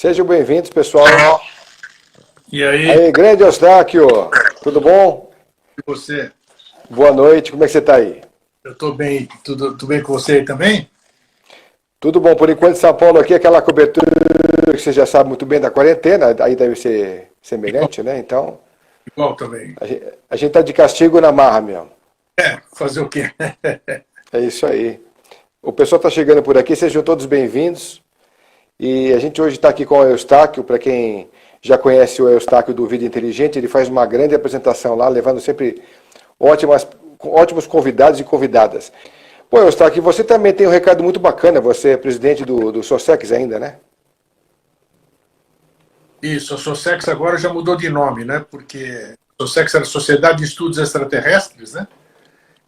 Sejam bem-vindos, pessoal. E aí? Aí, grande Eustáquio, tudo bom? E você? Boa noite, como é que você está aí? Eu estou bem, tudo bem com você aí também? Tudo bom, por enquanto, São Paulo aqui, aquela cobertura que você já sabe muito bem da quarentena, aí deve ser semelhante, né? Então, Igual também. a gente tá de castigo na marra mesmo. Fazer o quê? É isso aí. O pessoal está chegando por aqui, sejam todos bem-vindos. E a gente hoje está aqui com o Eustáquio, para quem já conhece o Eustáquio do Vida Inteligente, ele faz uma grande apresentação lá, levando sempre ótimos convidados e convidadas. Pô, Eustáquio, você também tem um recado muito bacana, você é presidente do SOSEX ainda, né? Isso, a SOSEX agora já mudou de nome, né? Porque a SOSEX era Sociedade de Estudos Extraterrestres, né?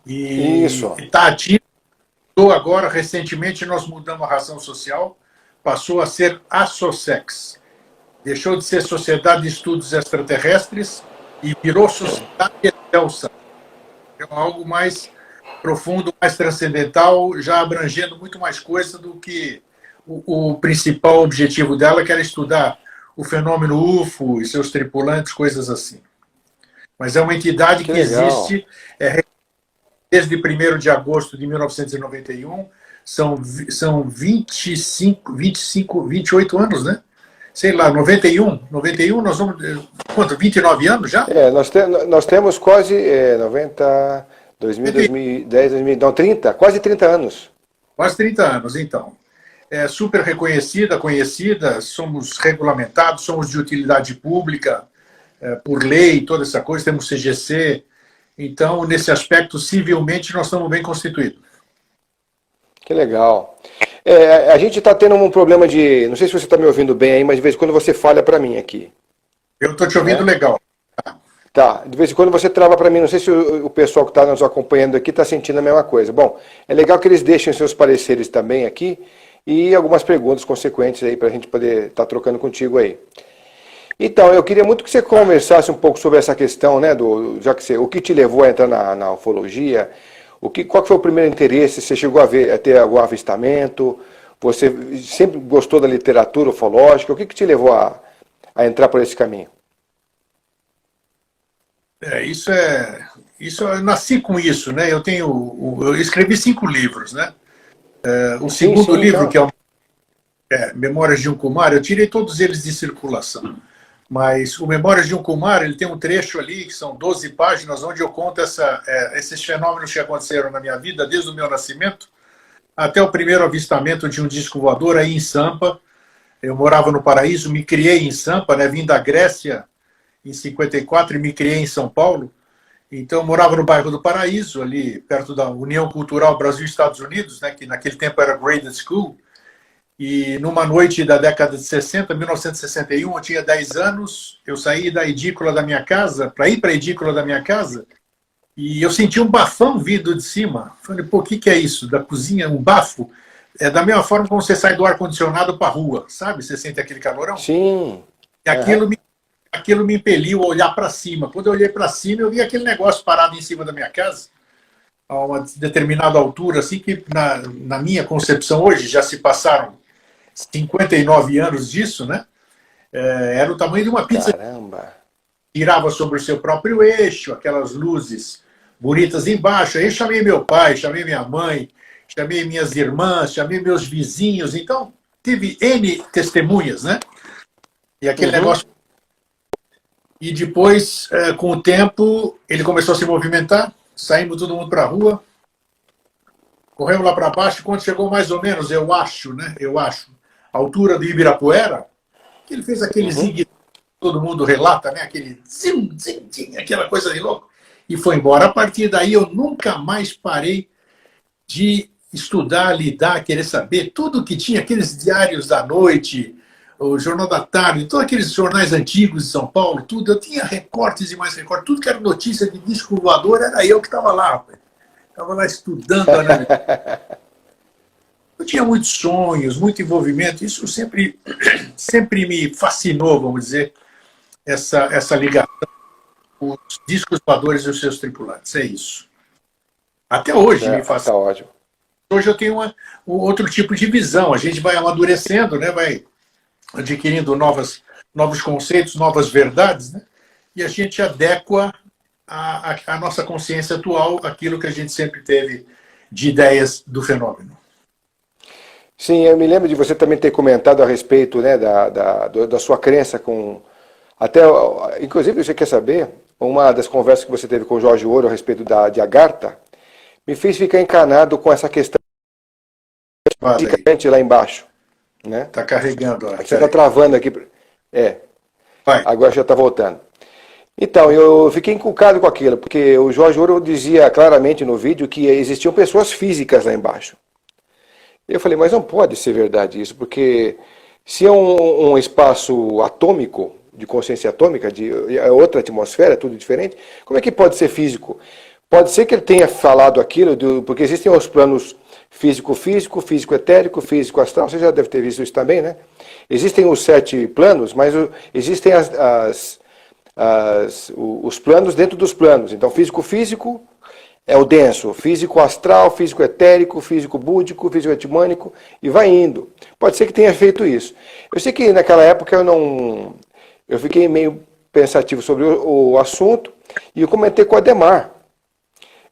E Isso. está ativo. Agora, recentemente, nós mudamos a razão social, passou a ser a SOSEX. Deixou de ser Sociedade de Estudos Extraterrestres e virou Sociedade Excelsa. É algo mais profundo, mais transcendental, já abrangendo muito mais coisa do que o principal objetivo dela, que era estudar o fenômeno UFO e seus tripulantes, coisas assim. Mas é uma entidade que existe desde 1º de agosto de 1991, são 28 anos, né? Sei lá, 91, nós vamos... Quanto? 29 anos já? Nós temos quase 90, 2000, 2010, 2000, não, 30, quase 30 anos. Quase 30 anos, então. É super reconhecida, conhecida, somos regulamentados, somos de utilidade pública, por lei, toda essa coisa, temos CGC. Então, nesse aspecto, civilmente, nós estamos bem constituídos. Que legal. A gente está tendo um problema de... Não sei se você está me ouvindo bem aí, mas de vez em quando você falha para mim aqui. Eu estou te ouvindo legal. Tá, de vez em quando você trava para mim, não sei se o pessoal que está nos acompanhando aqui está sentindo a mesma coisa. Bom, é legal que eles deixem seus pareceres também aqui e algumas perguntas consequentes aí para a gente poder estar trocando contigo aí. Então, eu queria muito que você conversasse um pouco sobre essa questão, né, o que te levou a entrar na ufologia, qual que foi o primeiro interesse, você chegou a ter algum avistamento, você sempre gostou da literatura ufológica, o que te levou a entrar por esse caminho? Eu nasci com isso, né? Eu escrevi 5 livros, né? O segundo livro, então, que é Memórias de um Kumar, eu tirei todos eles de circulação. Mas o Memórias de um Kumar, ele tem um trecho ali, que são 12 páginas, onde eu conto esses fenômenos que aconteceram na minha vida, desde o meu nascimento até o primeiro avistamento de um disco voador aí em Sampa. Eu morava no Paraíso, me criei em Sampa, né? Vim da Grécia em 54 e me criei em São Paulo. Então, eu morava no bairro do Paraíso, ali perto da União Cultural Brasil-Estados Unidos, né? Que naquele tempo era Graded School. E numa noite da década de 60, 1961, eu tinha 10 anos, eu saí da edícula da minha casa, para ir para a edícula da minha casa, e eu senti um bafão vindo de cima. Falei, pô, o que é isso? Da cozinha, um bafo? É da mesma forma como você sai do ar-condicionado para a rua, sabe? Você sente aquele calorão? Sim. E aquilo me impeliu a olhar para cima. Quando eu olhei para cima, eu vi aquele negócio parado em cima da minha casa, a uma determinada altura, assim que na minha concepção hoje, já se passaram 59 anos disso, né? Era o tamanho de uma pizza. Caramba! Girava sobre o seu próprio eixo, aquelas luzes bonitas embaixo. Aí eu chamei meu pai, chamei minha mãe, chamei minhas irmãs, chamei meus vizinhos. Então, tive N testemunhas, né? E aquele negócio... E depois, com o tempo, ele começou a se movimentar, saímos todo mundo para a rua, corremos lá para baixo, quando chegou mais ou menos, eu acho, a altura do Ibirapuera, que ele fez aquele zigue, todo mundo relata, né? Aquele zim, zim, zim, aquela coisa de louco, e foi embora. A partir daí eu nunca mais parei de estudar, lidar, querer saber tudo que tinha, aqueles diários da noite, o Jornal da Tarde, todos aqueles jornais antigos de São Paulo, tudo, eu tinha recortes e mais recortes, tudo que era notícia de disco voador, era eu que estava lá, rapaz. Estava lá estudando, Eu tinha muitos sonhos, muito envolvimento, isso sempre me fascinou, vamos dizer, essa ligação com os discos voadores e os seus tripulantes, é isso. Até hoje me fascina. Tá ótimo. Hoje eu tenho outro tipo de visão, a gente vai amadurecendo, né? Vai adquirindo novos conceitos, novas verdades, né? E a gente adequa a nossa consciência atual àquilo que a gente sempre teve de ideias do fenômeno. Sim, eu me lembro de você também ter comentado a respeito, né, da sua crença com... Até, inclusive, você quer saber, uma das conversas que você teve com o Jorge Ouro a respeito de Agartha, me fez ficar encanado com essa questão lá embaixo. Né? Está carregando. Você está travando aqui. Vai. Agora já está voltando. Então, eu fiquei encucado com aquilo, porque o Jorge Ouro dizia claramente no vídeo que existiam pessoas físicas lá embaixo. Eu falei, mas não pode ser verdade isso, porque se é um espaço atômico, de consciência atômica, é outra atmosfera, tudo diferente, como é que pode ser físico? Pode ser que ele tenha falado aquilo, porque existem os planos físico-físico, físico-etérico, físico-astral, você já deve ter visto isso também, né? Existem os 7 planos, mas existem os planos dentro dos planos. Então, físico-físico é o denso, físico-astral, físico-etérico, físico-búdico, físico-etimânico, e vai indo. Pode ser que tenha feito isso. Eu sei que naquela época eu fiquei meio pensativo sobre o assunto, e eu comentei com o Adhemar.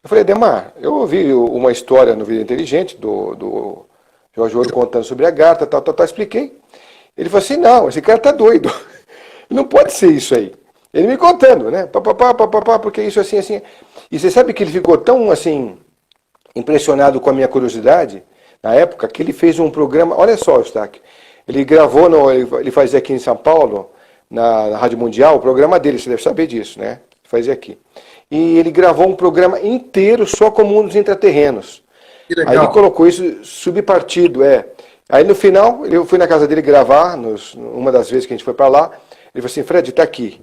Eu falei, Adhemar, eu ouvi uma história no Vida Inteligente, do Jorge Ouro contando sobre a Agartha, tal, expliquei. Ele falou assim, não, esse cara tá doido. Não pode ser isso aí. Ele me contando, né? Porque isso assim, assim. E você sabe que ele ficou tão, assim, impressionado com a minha curiosidade, na época, que ele fez um programa, olha só, Eustáquio, ele gravou, ele fazia aqui em São Paulo, na Rádio Mundial, o programa dele, você deve saber disso, né? Fazia aqui. E ele gravou um programa inteiro só com mundos intraterrenos. Aí ele colocou isso subpartido, Aí no final, eu fui na casa dele gravar, uma das vezes que a gente foi para lá, ele falou assim, Fred, tá aqui.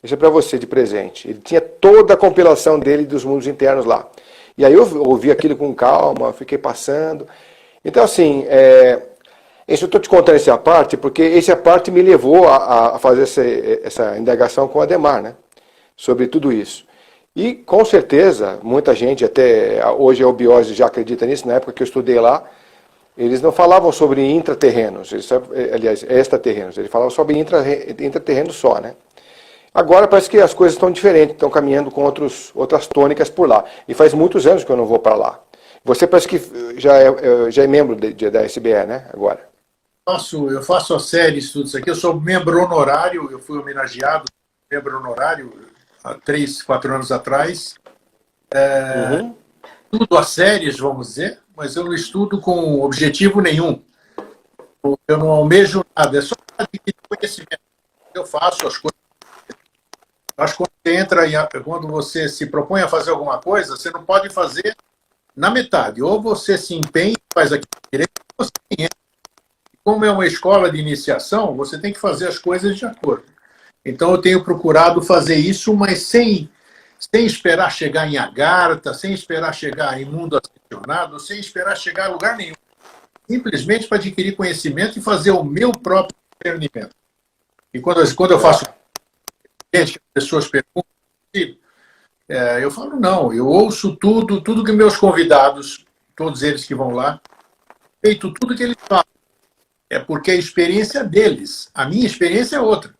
Isso é para você de presente. Ele tinha toda a compilação dele dos mundos internos lá. E aí eu ouvi aquilo com calma, fiquei passando. Então assim, isso eu estou te contando essa parte, porque essa parte me levou a fazer essa indagação com o Adhemar, né? Sobre tudo isso. E com certeza, muita gente, até hoje a Obiose já acredita nisso, na época que eu estudei lá, eles não falavam sobre intraterrenos, aliás, extraterrenos, eles falavam sobre intraterrenos só, né? Agora parece que as coisas estão diferentes, estão caminhando com outras tônicas por lá. E faz muitos anos que eu não vou para lá. Você parece que já é membro da SBE, né? Agora. Eu faço a série de estudos aqui, eu sou membro honorário, eu fui homenageado, membro honorário, há 3, 4 anos atrás. Estudo as séries, vamos dizer, mas eu não estudo com objetivo nenhum. Eu não almejo nada, é só adquirir conhecimento. Eu faço as coisas. Acho que quando você se propõe a fazer alguma coisa, você não pode fazer na metade. Ou você se empenha e faz aquilo direito, ou você entra. Como é uma escola de iniciação, você tem que fazer as coisas de acordo. Então eu tenho procurado fazer isso, mas sem esperar chegar em Agartha, sem esperar chegar em mundo ascensionado, sem esperar chegar a lugar nenhum. Simplesmente para adquirir conhecimento e fazer o meu próprio discernimento. E quando eu faço gente, as pessoas perguntam, eu falo, não, eu ouço tudo que meus convidados, todos eles que vão lá, feito tudo que eles falam. É porque a experiência deles, a minha experiência é outra.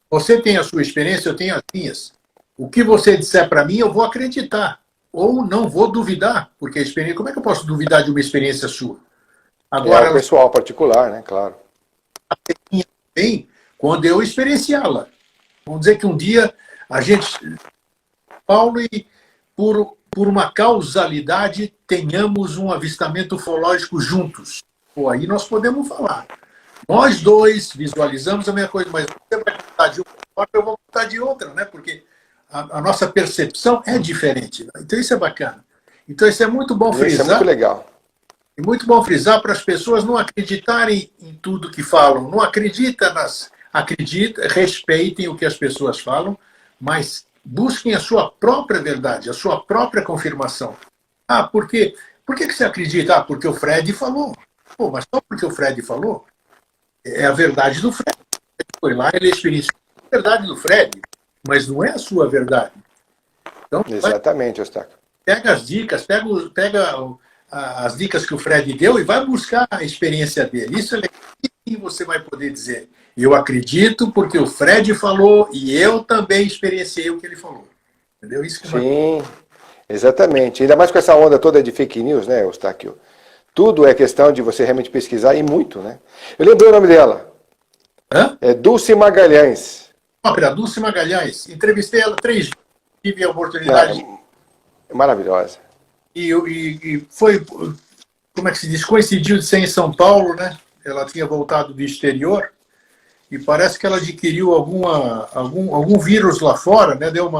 Você tem a sua experiência, eu tenho as minhas. O que você disser para mim, eu vou acreditar. Ou não vou duvidar, porque a experiência, como é que eu posso duvidar de uma experiência sua? Agora, pessoal particular, né? Claro. Bem, quando eu experienciá-la. Vamos dizer que um dia a gente, Paulo, e por uma causalidade, tenhamos um avistamento ufológico juntos. Pô, aí nós podemos falar. Nós dois visualizamos a mesma coisa, mas você vai contar de uma, eu vou contar de outra, né? Porque a nossa percepção é diferente. Então isso é bacana. Então isso é muito bom frisar. Isso é muito legal. É muito bom frisar para as pessoas não acreditarem em tudo que falam. Não acreditem, respeitem o que as pessoas falam, mas busquem a sua própria verdade, a sua própria confirmação. Por que você acredita? Porque o Fred falou. Pô, mas só porque o Fred falou? É a verdade do Fred. Ele foi lá, ele experienciou a verdade do Fred, mas não é a sua verdade. Então, exatamente, Eustáquio. Pega as dicas, pega as dicas que o Fred deu e vai buscar a experiência dele. Isso é legal. você vai poder dizer, eu acredito porque o Fred falou e eu também experienciei o que ele falou. Entendeu? Isso que Sim, exatamente. Ainda mais com essa onda toda de fake news, né, Eustáquio? Tudo é questão de você realmente pesquisar e muito, né? Eu lembrei o nome dela. Hã? É Dulce Magalhães. A Dulce Magalhães. Entrevistei ela 3 vezes. Tive a oportunidade. É maravilhosa. E foi, como é que se diz? Coincidiu de ser em São Paulo, né? Ela tinha voltado do exterior e parece que ela adquiriu algum vírus lá fora, né? Deu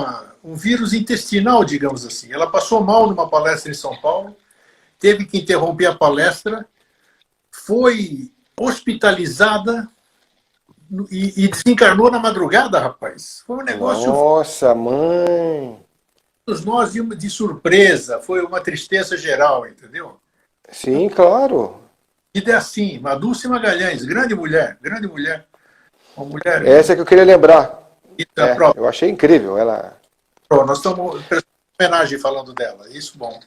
um vírus intestinal, digamos assim. Ela passou mal numa palestra em São Paulo, teve que interromper a palestra, foi hospitalizada e desencarnou na madrugada, rapaz. Foi um negócio... Nossa, mãe! Todos nós de surpresa, foi uma tristeza geral, entendeu? Sim, claro. E é assim, uma Dulce Magalhães, grande mulher, uma mulher... Essa que eu queria lembrar. É, eu achei incrível. Ela... Nós estamos prestando homenagem falando dela, isso bom.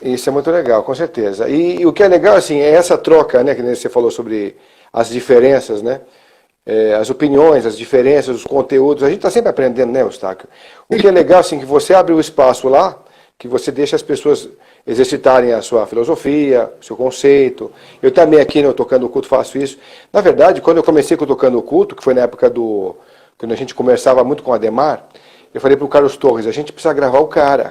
Isso é muito legal, com certeza. E o que é legal, assim, é essa troca, né, que você falou sobre as diferenças, né? As opiniões, as diferenças, os conteúdos. A gente está sempre aprendendo, né, Eustáquio? O que é legal, assim, que você abre o espaço lá, que você deixa as pessoas exercitarem a sua filosofia, o seu conceito. Eu também aqui no Tocando o Culto faço isso. Na verdade, quando eu comecei com o Tocando o Culto, que foi na época quando a gente conversava muito com o Ademar, eu falei para o Carlos Torres, a gente precisa gravar o cara.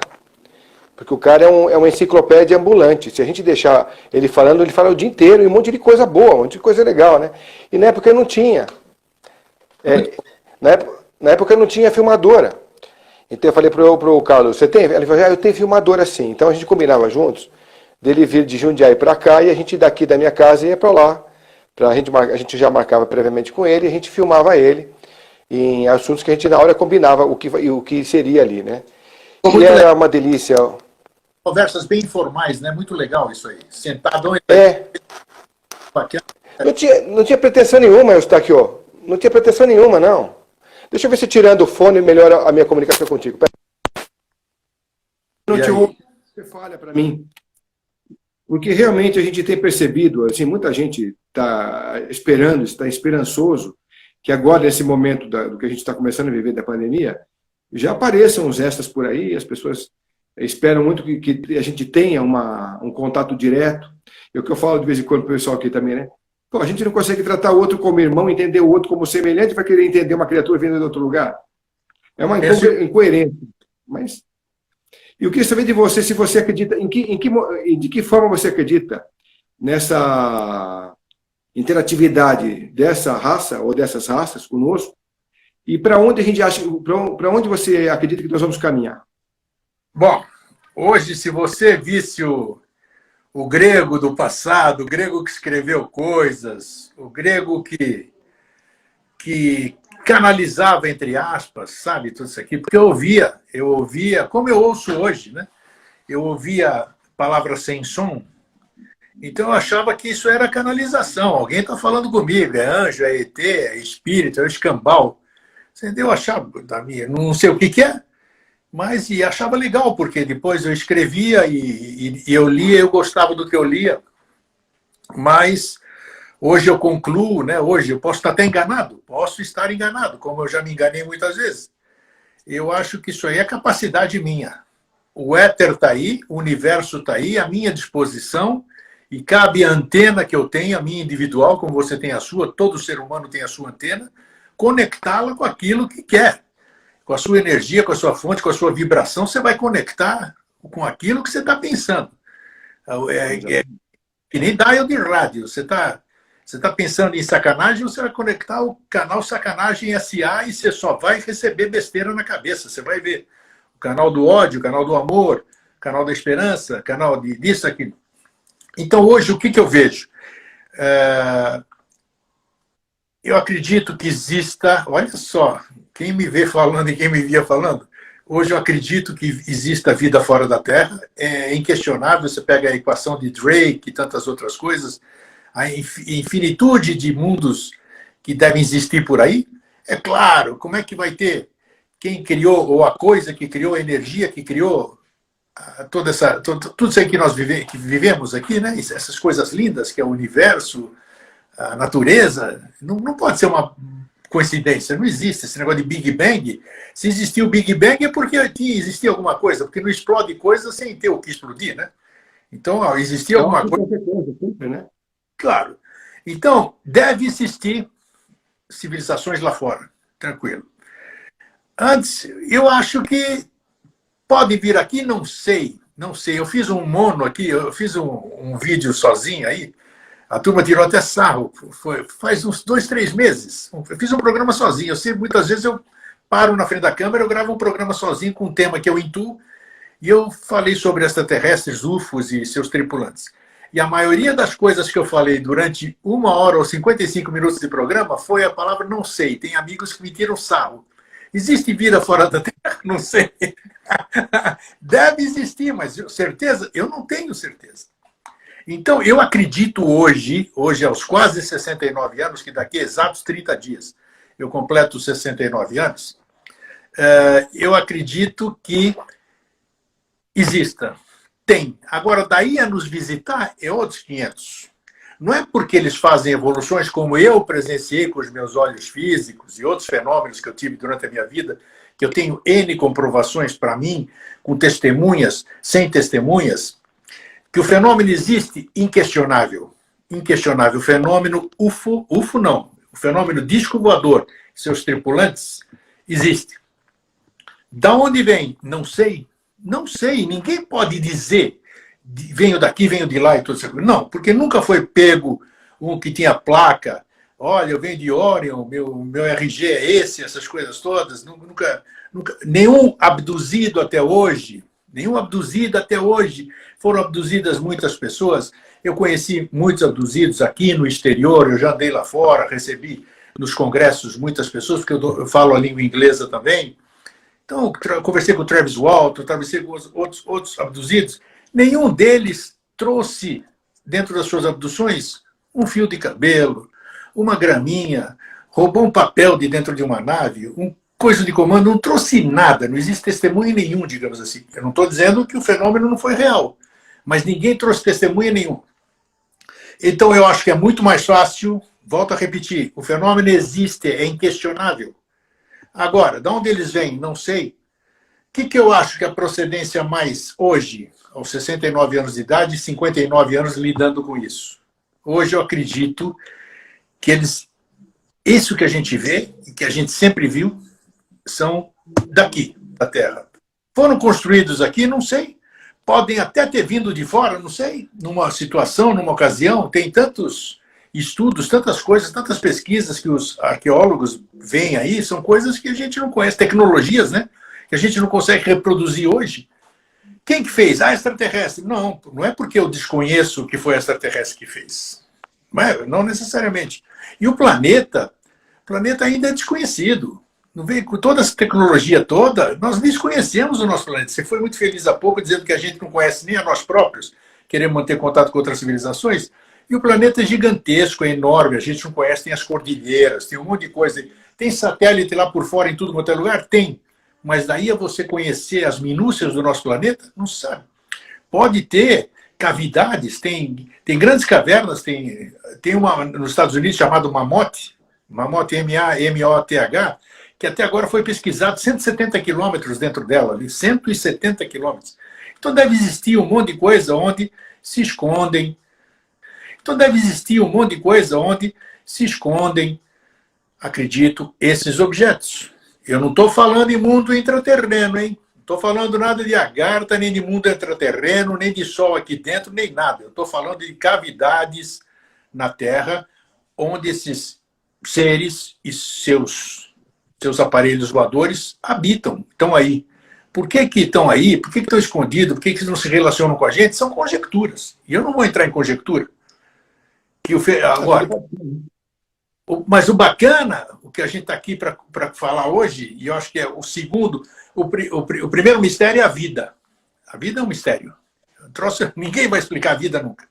Porque o cara é uma enciclopédia ambulante. Se a gente deixar ele falando, ele fala o dia inteiro, e um monte de coisa boa, um monte de coisa legal, né? E na época não tinha. Na época não tinha filmadora. Então eu falei pro Carlos, você tem? Ele falou, eu tenho filmadora sim. Então a gente combinava juntos, dele vir de Jundiaí para cá, e a gente daqui da minha casa ia para lá. A gente já marcava previamente com ele, e a gente filmava ele em assuntos que a gente na hora combinava o que seria ali, né? E era uma delícia. Conversas bem informais, né? Muito legal isso aí. Sentado. Não tinha pretensão nenhuma, Eustáquio. Não tinha pretensão nenhuma, não. Deixa eu ver se tirando o fone melhora a minha comunicação contigo. Não te ouço. Você falha para mim. Porque realmente a gente tem percebido, assim, muita gente está esperando, está esperançoso, que agora, nesse momento do que a gente está começando a viver da pandemia, já apareçam os extras por aí, as pessoas esperam muito que a gente tenha um contato direto. É o que eu falo de vez em quando para o pessoal aqui também, né? Pô, a gente não consegue tratar o outro como irmão, entender o outro como semelhante, vai querer entender uma criatura vindo de outro lugar? É uma incoerência. Mas... eu queria saber de você, se você acredita, de que forma você acredita nessa interatividade dessa raça, ou dessas raças conosco, e para onde a gente acha, para onde você acredita que nós vamos caminhar? Bom, hoje, se você visse o grego do passado, o grego que escreveu coisas, o grego que canalizava, entre aspas, sabe, tudo isso aqui, porque eu ouvia, como eu ouço hoje, né? Eu ouvia palavras sem som, então eu achava que isso era canalização, alguém está falando comigo, é anjo, é ET, é espírito, é escambau. Eu achava, não sei o que é, mas achava legal, porque depois eu escrevia e eu lia, eu gostava do que eu lia, mas hoje eu concluo, né? Hoje eu posso estar até enganado, como eu já me enganei muitas vezes. Eu acho que isso aí é capacidade minha. O éter está aí, o universo está aí, à minha disposição, e cabe a antena que eu tenho, a minha individual, como você tem a sua, todo ser humano tem a sua antena, conectá-la com aquilo que quer. Com a sua energia, com a sua fonte, com a sua vibração, você vai conectar com aquilo que você está pensando. Que nem dial de rádio. Você tá pensando em sacanagem, você vai conectar o canal Sacanagem SA e você só vai receber besteira na cabeça. Você vai ver o canal do ódio, o canal do amor, o canal da esperança, o canal disso, aquilo. Então, hoje, o que eu vejo? Eu acredito que exista... Olha só, quem me vê falando e quem me via falando, hoje eu acredito que exista vida fora da Terra. É inquestionável, você pega a equação de Drake e tantas outras coisas, a infinitude de mundos que devem existir por aí. É claro, como é que vai ter quem criou, ou a coisa que criou, a energia que criou tudo isso aí que nós vivemos aqui, né? Essas coisas lindas que é o universo, a natureza, não pode ser uma coincidência, não existe esse negócio de Big Bang. Se existia o Big Bang é porque existia alguma coisa, porque não explode coisa sem ter o que explodir, né? Então, ó, existia alguma coisa. Sempre, né? Claro. Então, deve existir civilizações lá fora, tranquilo. Antes, eu acho que pode vir aqui, não sei. Eu fiz um mono aqui, eu fiz um vídeo sozinho aí, a turma tirou até sarro, faz uns 2, 3 meses. Eu fiz um programa sozinho, eu sei, muitas vezes eu paro na frente da câmera, eu gravo um programa sozinho com um tema que eu intuo, e eu falei sobre extraterrestres, UFOs e seus tripulantes. E a maioria das coisas que eu falei durante 1 hora ou 55 minutos de programa foi a palavra não sei. Tem amigos que me tiram sarro. Existe vida fora da Terra? Não sei. Deve existir, mas certeza? Eu não tenho certeza. Então, eu acredito hoje aos quase 69 anos, que daqui a exatos 30 dias eu completo 69 anos, eu acredito que exista. Tem. Agora, daí a nos visitar é outros 500. Não é porque eles fazem evoluções como eu presenciei com os meus olhos físicos e outros fenômenos que eu tive durante a minha vida, que eu tenho N comprovações para mim, com testemunhas, sem testemunhas, que o fenômeno existe inquestionável. Inquestionável. O fenômeno UFO não. O fenômeno disco voador, seus tripulantes, existe. Da onde vem? Não sei. Não sei. Ninguém pode dizer venho daqui, venho de lá e tudo isso. Não, porque nunca foi pego um que tinha placa. Olha, eu venho de Orion, meu RG é esse, essas coisas todas. Nunca, nenhum abduzido até hoje. Foram abduzidas muitas pessoas. Eu conheci muitos abduzidos aqui no exterior, eu já andei lá fora, recebi nos congressos muitas pessoas, porque eu falo a língua inglesa também. Então, eu conversei com o Travis Walton, conversei com outros abduzidos. Nenhum deles trouxe, dentro das suas abduções, um fio de cabelo, uma graminha, roubou um papel de dentro de uma nave, coisa de comando, não trouxe nada, não existe testemunho nenhum, digamos assim. Eu não estou dizendo que o fenômeno não foi real, mas ninguém trouxe testemunho nenhum. Então eu acho que é muito mais fácil, volto a repetir, o fenômeno existe, é inquestionável. Agora, de onde eles vêm, não sei. O que eu acho que é a procedência mais hoje, aos 69 anos de idade, 59 anos lidando com isso? Hoje eu acredito que isso que a gente vê, e que a gente sempre viu, são daqui, da Terra. Foram construídos aqui, não sei. Podem até ter vindo de fora, não sei. Numa situação, numa ocasião, tem tantos estudos, tantas coisas, tantas pesquisas que os arqueólogos veem aí, são coisas que a gente não conhece, tecnologias, né? Que a gente não consegue reproduzir hoje. Quem que fez? Extraterrestre. Não é porque eu desconheço que foi extraterrestre que fez. Não necessariamente. E o planeta ainda é desconhecido. Não vem com toda essa tecnologia toda, nós desconhecemos o nosso planeta. Você foi muito feliz há pouco dizendo que a gente não conhece nem a nós próprios, queremos manter contato com outras civilizações, e o planeta é gigantesco, é enorme, a gente não conhece, tem as cordilheiras, tem um monte de coisa. Tem satélite lá por fora em tudo quanto é lugar? Tem. Mas daí a você conhecer as minúcias do nosso planeta, não sabe. Pode ter cavidades, tem grandes cavernas, tem uma nos Estados Unidos chamada Mammoth, M-A-M-O-T-H, que até agora foi pesquisado 170 quilômetros dentro dela, ali, 170 quilômetros. Então deve existir um monte de coisa onde se escondem. Acredito, esses objetos. Eu não estou falando em mundo intraterreno, hein? Não estou falando nada de agartha, nem de mundo intraterreno, nem de sol aqui dentro, nem nada. Eu estou falando de cavidades na Terra, onde esses seres e seus aparelhos voadores habitam, estão aí. Por que estão aí? Por que estão escondidos? Por que não se relacionam com a gente? São conjecturas. E eu não vou entrar em conjectura. Agora, mas o bacana, o que a gente está aqui para falar hoje, e eu acho que é o segundo, o primeiro mistério é a vida. A vida é um mistério. Ninguém vai explicar a vida nunca.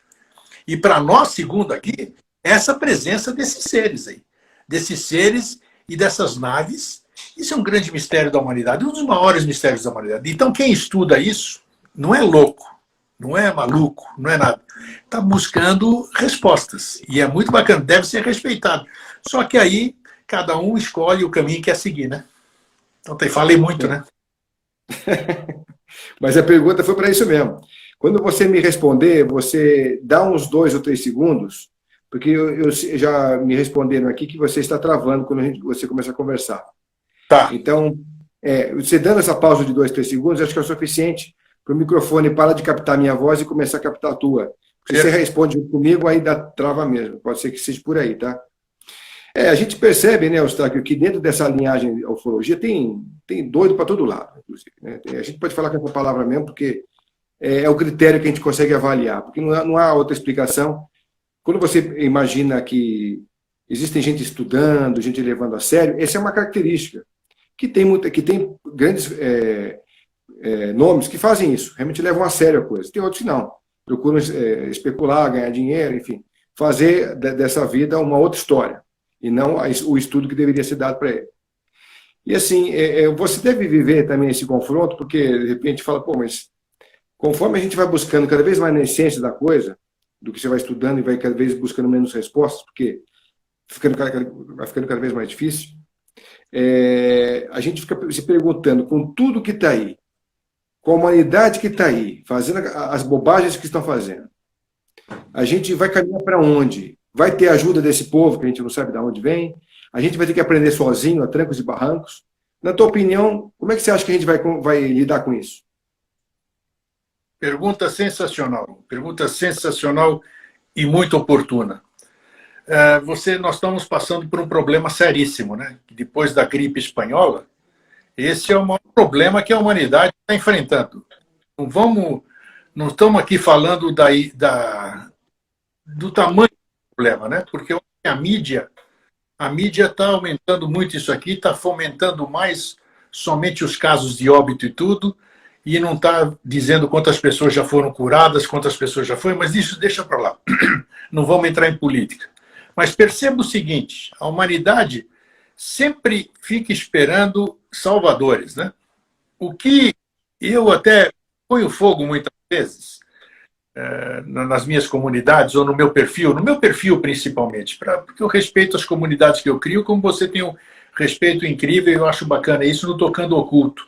E para nós, segundo aqui, essa presença desses seres aí. Desses seres e dessas naves, isso é um grande mistério da humanidade, um dos maiores mistérios da humanidade. Então, quem estuda isso não é louco. não é maluco, não é nada. Está buscando respostas. E é muito bacana, deve ser respeitado. Só que aí, cada um escolhe o caminho que quer seguir, né? Então, falei muito, né? Mas a pergunta foi para isso mesmo. Quando você me responder, você dá uns 2 ou 3 segundos, porque eu já me responderam aqui que você está travando quando você começa a conversar. Tá. Então, você dando essa pausa de 2, 3 segundos, acho que é o suficiente para o microfone parar de captar a minha voz e começar a captar a tua. Se você responde comigo, aí dá trava mesmo. Pode ser que seja por aí, tá? A gente percebe, né, Eustáquio, que dentro dessa linhagem de ufologia tem doido para todo lado, inclusive. Né? A gente pode falar com essa palavra mesmo, porque é o critério que a gente consegue avaliar, porque não há outra explicação. Quando você imagina que existem gente estudando, gente levando a sério, essa é uma característica que tem grandes nomes que fazem isso, realmente levam a sério a coisa. Tem outros que não, procuram especular, ganhar dinheiro, enfim, fazer dessa vida uma outra história, e não o estudo que deveria ser dado para ele. E assim, você deve viver também esse confronto, porque de repente fala, pô, mas conforme a gente vai buscando cada vez mais na essência da coisa, do que você vai estudando e vai cada vez buscando menos respostas, porque vai ficando cada vez mais difícil, a gente fica se perguntando, com tudo que está aí, com a humanidade que está aí, fazendo as bobagens que estão fazendo, a gente vai caminhar para onde? Vai ter ajuda desse povo, que a gente não sabe de onde vem? A gente vai ter que aprender sozinho, a trancos e barrancos? Na tua opinião, como é que você acha que a gente vai lidar com isso? Pergunta sensacional e muito oportuna. Nós estamos passando por um problema seríssimo, né? Depois da gripe espanhola, esse é o maior problema que a humanidade está enfrentando. Não estamos aqui falando do tamanho do problema, né? Porque a mídia está aumentando muito isso aqui, está fomentando mais somente os casos de óbito e tudo, e não está dizendo quantas pessoas já foram curadas, quantas pessoas já foram, mas isso deixa para lá. Não vamos entrar em política. Mas perceba o seguinte, a humanidade sempre fica esperando salvadores, né? O que eu até ponho fogo muitas vezes nas minhas comunidades ou no meu perfil principalmente, porque eu respeito as comunidades que eu crio, como você tem um respeito incrível, eu acho bacana isso no Tocando Oculto.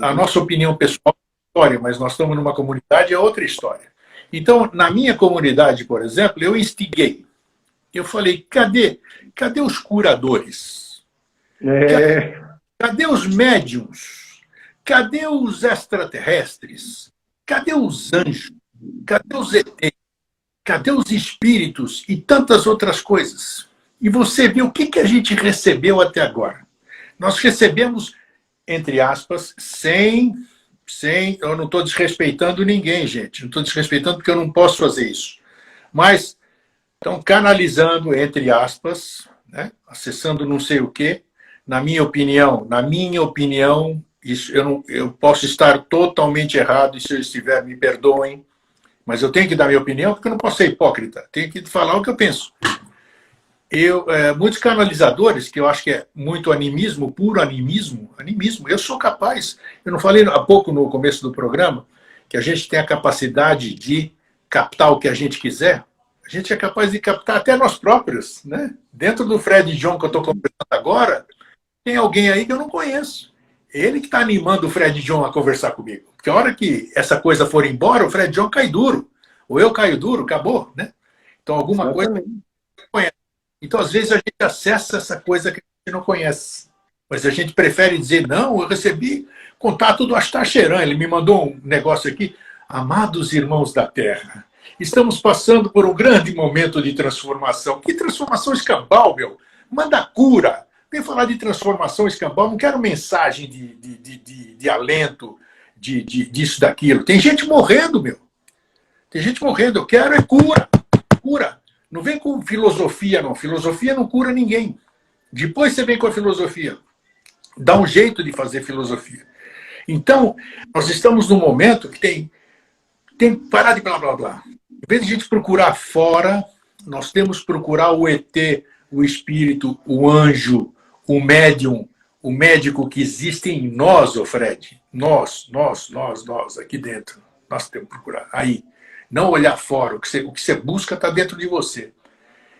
A nossa opinião pessoal é história, mas nós estamos numa comunidade, é outra história. Então, na minha comunidade, por exemplo, eu instiguei. Eu falei, cadê os curadores? Cadê os médiums? Cadê os extraterrestres? Cadê os anjos? Cadê os ET? Cadê os espíritos? E tantas outras coisas. E você vê o que a gente recebeu até agora. Nós recebemos, entre aspas, eu não estou desrespeitando ninguém, gente. Não estou desrespeitando porque eu não posso fazer isso. Mas estão canalizando, entre aspas, né, acessando não sei o quê. Na minha opinião, isso, eu posso estar totalmente errado, e se eu estiver, me perdoem, mas eu tenho que dar minha opinião, porque eu não posso ser hipócrita, tenho que falar o que eu penso. Muitos canalizadores, que eu acho que é muito animismo, puro animismo, eu sou capaz, eu não falei há pouco no começo do programa, que a gente tem a capacidade de captar o que a gente quiser, a gente é capaz de captar até nós próprios, né? Dentro do Fred John que eu estou conversando agora, tem alguém aí que eu não conheço. Ele que está animando o Fred John a conversar comigo. Porque a hora que essa coisa for embora, o Fred John cai duro. Ou eu caio duro, acabou, né? Então alguma coisa que eu conheço. Então, às vezes, a gente acessa essa coisa que a gente não conhece. Mas a gente prefere dizer, não, eu recebi contato do Astacheran, ele me mandou um negócio aqui. Amados irmãos da Terra, estamos passando por um grande momento de transformação. Que transformação escambau, meu? Manda cura. Vem falar de transformação escambau, não quero mensagem de alento, disso, daquilo. Tem gente morrendo, meu. Tem gente morrendo. Eu quero é cura. Cura. Não vem com filosofia, não. Filosofia não cura ninguém. Depois você vem com a filosofia. Dá um jeito de fazer filosofia. Então, nós estamos num momento que tem que parar de blá, blá, blá. Em vez de a gente procurar fora, nós temos que procurar o ET, o espírito, o anjo, o médium, o médico que existe em nós, ô Fred. Nós, aqui dentro. Nós temos que procurar. Aí. Não olhar fora. O que você busca está dentro de você.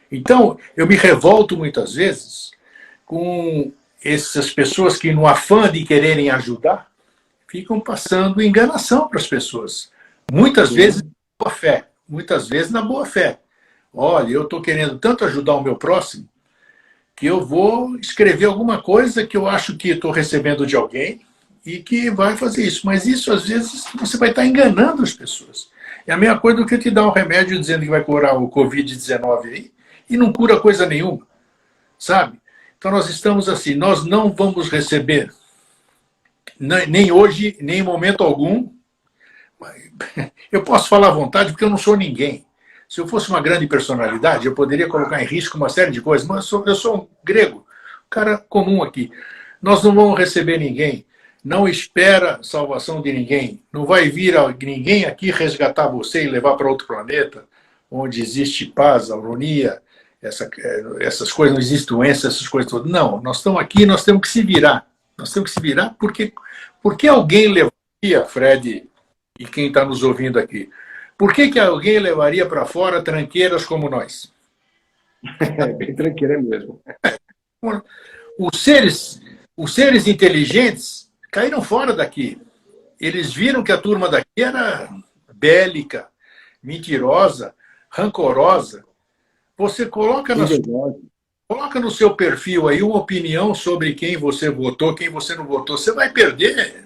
Então, eu me revolto muitas vezes com essas pessoas que, no afã de quererem ajudar, ficam passando enganação para as pessoas. Muitas vezes na boa fé. Muitas vezes na boa fé. Olha, eu estou querendo tanto ajudar o meu próximo que eu vou escrever alguma coisa que eu acho que estou recebendo de alguém e que vai fazer isso. Mas isso, às vezes, você vai estar enganando as pessoas. É a mesma coisa do que te dar um remédio dizendo que vai curar o Covid-19 aí e não cura coisa nenhuma, sabe? Então nós estamos assim, nós não vamos receber, nem hoje, nem em momento algum. Eu posso falar à vontade porque eu não sou ninguém. Se eu fosse uma grande personalidade, eu poderia colocar em risco uma série de coisas, mas eu sou um grego, um cara comum aqui. Nós não vamos receber ninguém, não espera salvação de ninguém, não vai vir ninguém aqui resgatar você e levar para outro planeta, onde existe paz, harmonia, essas coisas, não existe doença, essas coisas todas. Não, nós estamos aqui, nós temos que se virar. Nós temos que se virar porque alguém levaria, Fred, e quem está nos ouvindo aqui, por que alguém levaria para fora tranqueiras como nós? É bem tranqueira mesmo. Os seres inteligentes caíram fora daqui. Eles viram que a turma daqui era bélica, mentirosa, rancorosa. Você coloca no seu perfil aí uma opinião sobre quem você votou, quem você não votou. Você vai perder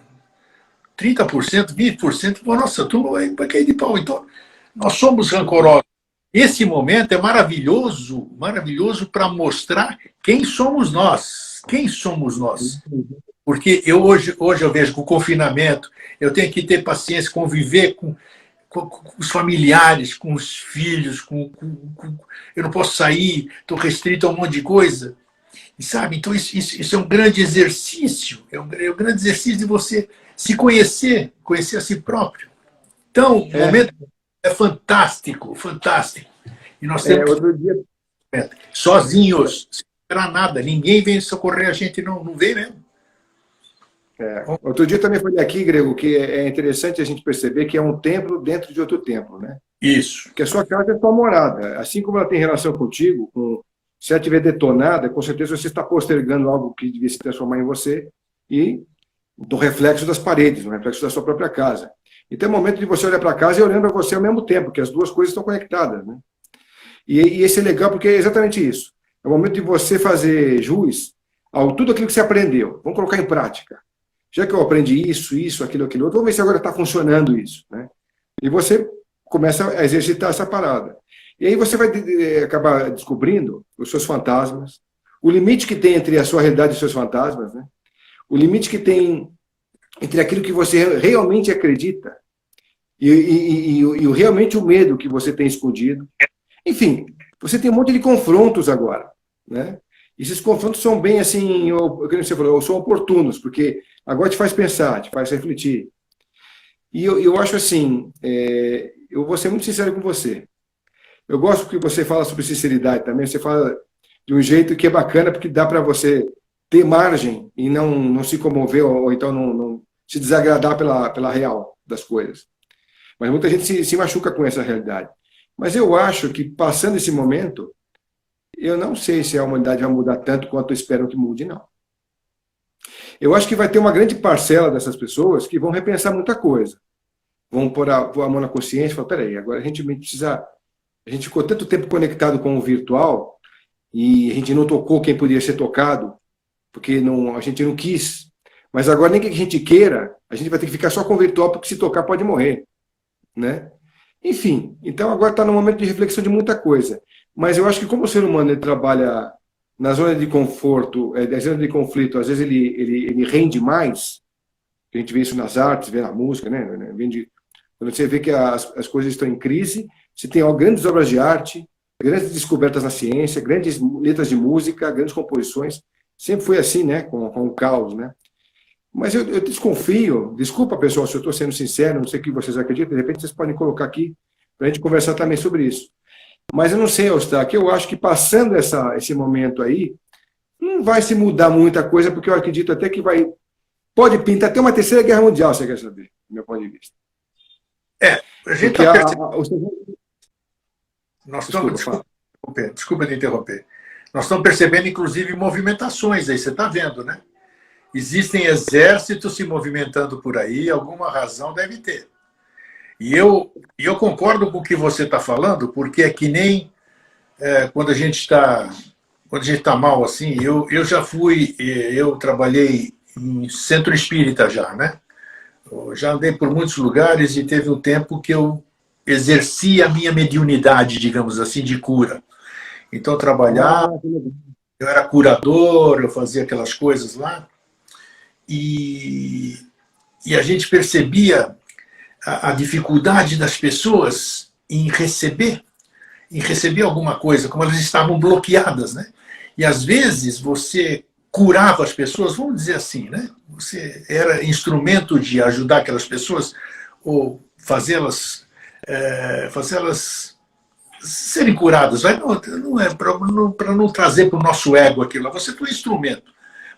30%, 20%, nossa, turma vai cair de pau. Então, nós somos rancorosos. Esse momento é maravilhoso, maravilhoso para mostrar quem somos nós. Quem somos nós? Porque hoje eu vejo com o confinamento, eu tenho que ter paciência, conviver com os familiares, com os filhos, eu não posso sair, estou restrito a um monte de coisa. E sabe, então isso é um grande exercício, é um grande exercício de você se conhecer a si próprio. Então, o momento é fantástico, fantástico. E nós temos outro dia... sozinhos, sem esperar nada, ninguém vem socorrer a gente, não vem mesmo. Outro dia também falei aqui, Grego, que é interessante a gente perceber que é um templo dentro de outro templo, né? Isso. Que a sua casa é sua morada. Assim como ela tem relação contigo, se ela estiver detonada, com certeza você está postergando algo que devia se transformar em você e do reflexo das paredes, no reflexo da sua própria casa. Então é o momento de você olhar para casa e olhando para você ao mesmo tempo, que as duas coisas estão conectadas, né? E esse é legal porque é exatamente isso. É o momento de você fazer jus a tudo aquilo que você aprendeu. Vamos colocar em prática. Já que eu aprendi isso, aquilo outro, vamos ver se agora está funcionando isso, né? E você começa a exercitar essa parada. E aí você vai acabar descobrindo os seus fantasmas, o limite que tem entre a sua realidade e os seus fantasmas, né? O limite que tem entre aquilo que você realmente acredita e realmente o medo que você tem escondido. Enfim, você tem um monte de confrontos agora, né? Esses confrontos são bem assim, como você falou, são oportunos, porque agora te faz pensar, te faz refletir. E eu acho assim, eu vou ser muito sincero com você. Eu gosto que você fala sobre sinceridade também, você fala de um jeito que é bacana, porque dá para você ter margem e não se comover, ou então não se desagradar pela real das coisas. Mas muita gente se machuca com essa realidade. Mas eu acho que, passando esse momento, eu não sei se a humanidade vai mudar tanto quanto esperam que mude, não. Eu acho que vai ter uma grande parcela dessas pessoas que vão repensar muita coisa. Vão pôr a mão na consciência e falar, peraí, agora a gente precisa... A gente ficou tanto tempo conectado com o virtual e a gente não tocou quem podia ser tocado, porque a gente não quis. Mas agora, nem que a gente queira, a gente vai ter que ficar só com o virtual, porque se tocar pode morrer, né? Enfim, então agora está no momento de reflexão de muita coisa. Mas eu acho que como o ser humano ele trabalha na zona de conforto, na zona de conflito, às vezes ele rende mais. A gente vê isso nas artes, vê na música, né? Quando você vê que as coisas estão em crise, você tem grandes obras de arte, grandes descobertas na ciência, grandes letras de música, grandes composições. Sempre foi assim, né? Com o caos, né? Mas eu desconfio, desculpa pessoal se eu estou sendo sincero, não sei o que vocês acreditam, de repente vocês podem colocar aqui para a gente conversar também sobre isso. Mas eu não sei, Eustáquio, eu acho que passando esse momento aí, não vai se mudar muita coisa, porque eu acredito até que pode pintar até uma terceira guerra mundial, você quer saber, do meu ponto de vista. A gente Porque está percebendo. o... Nós Desculpa, estamos, fala. desculpa te interromper. Nós estamos percebendo, inclusive, movimentações aí, você está vendo, né? Existem exércitos se movimentando por aí, alguma razão deve ter. E eu concordo com o que você está falando, porque é que nem quando a gente está mal assim, eu já fui, eu trabalhei em centro espírita já, né? Eu já andei por muitos lugares e teve um tempo que eu exerci a minha mediunidade, digamos assim, de cura. Então, eu trabalhava, Ah, que legal. eu era curador, eu fazia aquelas coisas lá, e, e a gente percebia a dificuldade das pessoas em receber alguma coisa, como elas estavam bloqueadas, né? E às vezes você curava as pessoas, vamos dizer assim, né? Você era instrumento de ajudar aquelas pessoas ou fazê-las serem curadas. Não é para não trazer para o nosso ego aquilo. Você foi um instrumento.